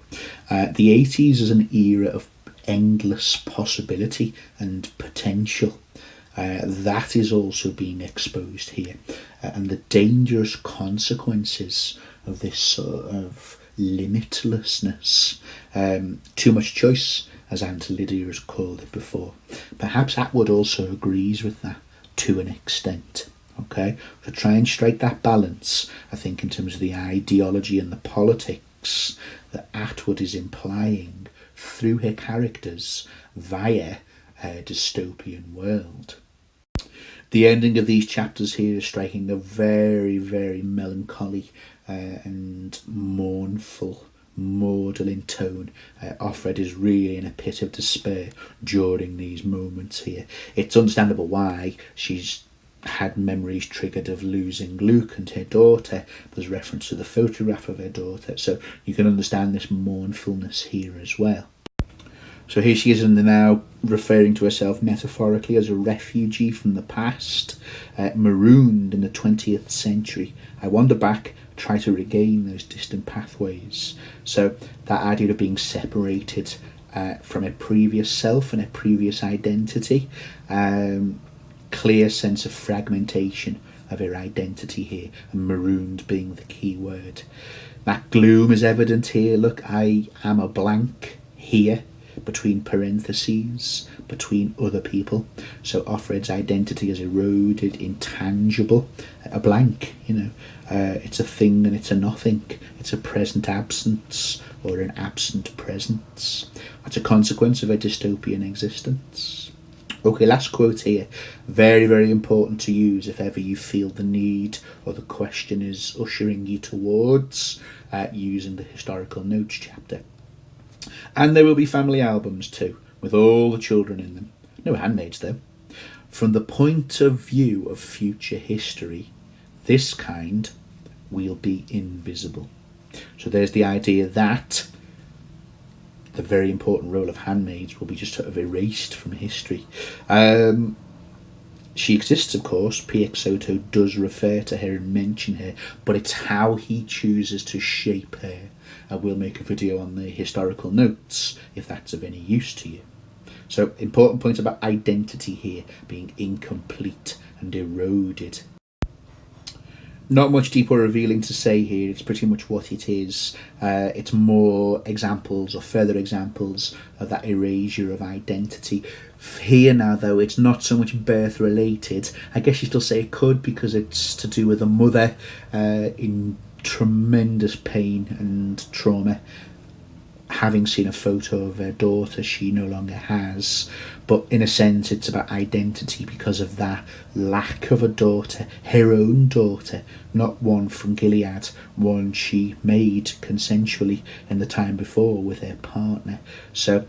the 80s is an era of endless possibility and potential. That is also being exposed here, and the dangerous consequences of this sort of limitlessness. Too much choice, as Aunt Lydia has called it before. Perhaps Atwood also agrees with that to an extent. Okay, to try and strike that balance, I think, in terms of the ideology and the politics that Atwood is implying through her characters via her dystopian world. The ending of these chapters here is striking a very, very melancholy and mournful, maudlin tone. Offred is really in a pit of despair during these moments here. It's understandable why. She's had memories triggered of losing Luke and her daughter. There's reference to the photograph of her daughter, so you can understand this mournfulness here as well. So here she is in the now, referring to herself metaphorically as a refugee from the past, marooned in the 20th century. I wander back, try to regain those distant pathways. So that idea of being separated from a previous self and a previous identity, clear sense of fragmentation of her identity here, and marooned being the key word. That gloom is evident here. Look, I am a blank here, between parentheses, between other people. So Offred's identity is eroded, intangible, a blank, it's a thing and it's a nothing. It's a present absence or an absent presence. That's a consequence of a dystopian existence. Okay, last quote here. Very, very important to use if ever you feel the need or the question is ushering you towards using the historical notes chapter. And there will be family albums too, with all the children in them. No handmaids though. From the point of view of future history, this kind will be invisible. So there's the idea that the very important role of handmaids will be just sort of erased from history. She exists, of course. P.X. Soto does refer to her and mention her, but it's how he chooses to shape her. I will make a video on the historical notes if that's of any use to you. So, important point about identity here being incomplete and eroded. Not much deep or revealing to say here. It's pretty much what it is. It's more examples or further examples of that erasure of identity. Here now, though, it's not so much birth related. I guess you still say it could, because it's to do with a mother in tremendous pain and trauma, having seen a photo of her daughter she no longer has. but in a sense it's about identity because of that lack of a daughter, her own daughter, not one from Gilead, one she made consensually in the time before with her partner. So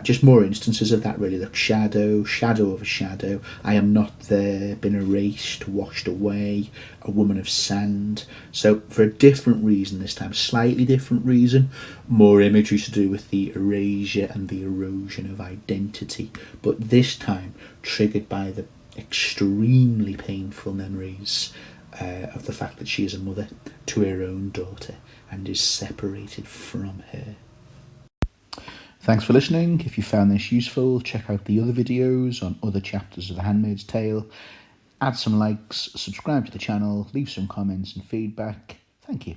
just more instances of that really. Look, shadow of a shadow, I am not there, been erased, washed away, a woman of sand. So for a different reason this time, slightly different reason, more imagery to do with the erasure and the erosion of identity, but this time triggered by the extremely painful memories of the fact that she is a mother to her own daughter and is separated from her. Thanks for listening. If you found this useful, check out the other videos on other chapters of The Handmaid's Tale. Add some likes, subscribe to the channel, leave some comments and feedback. Thank you.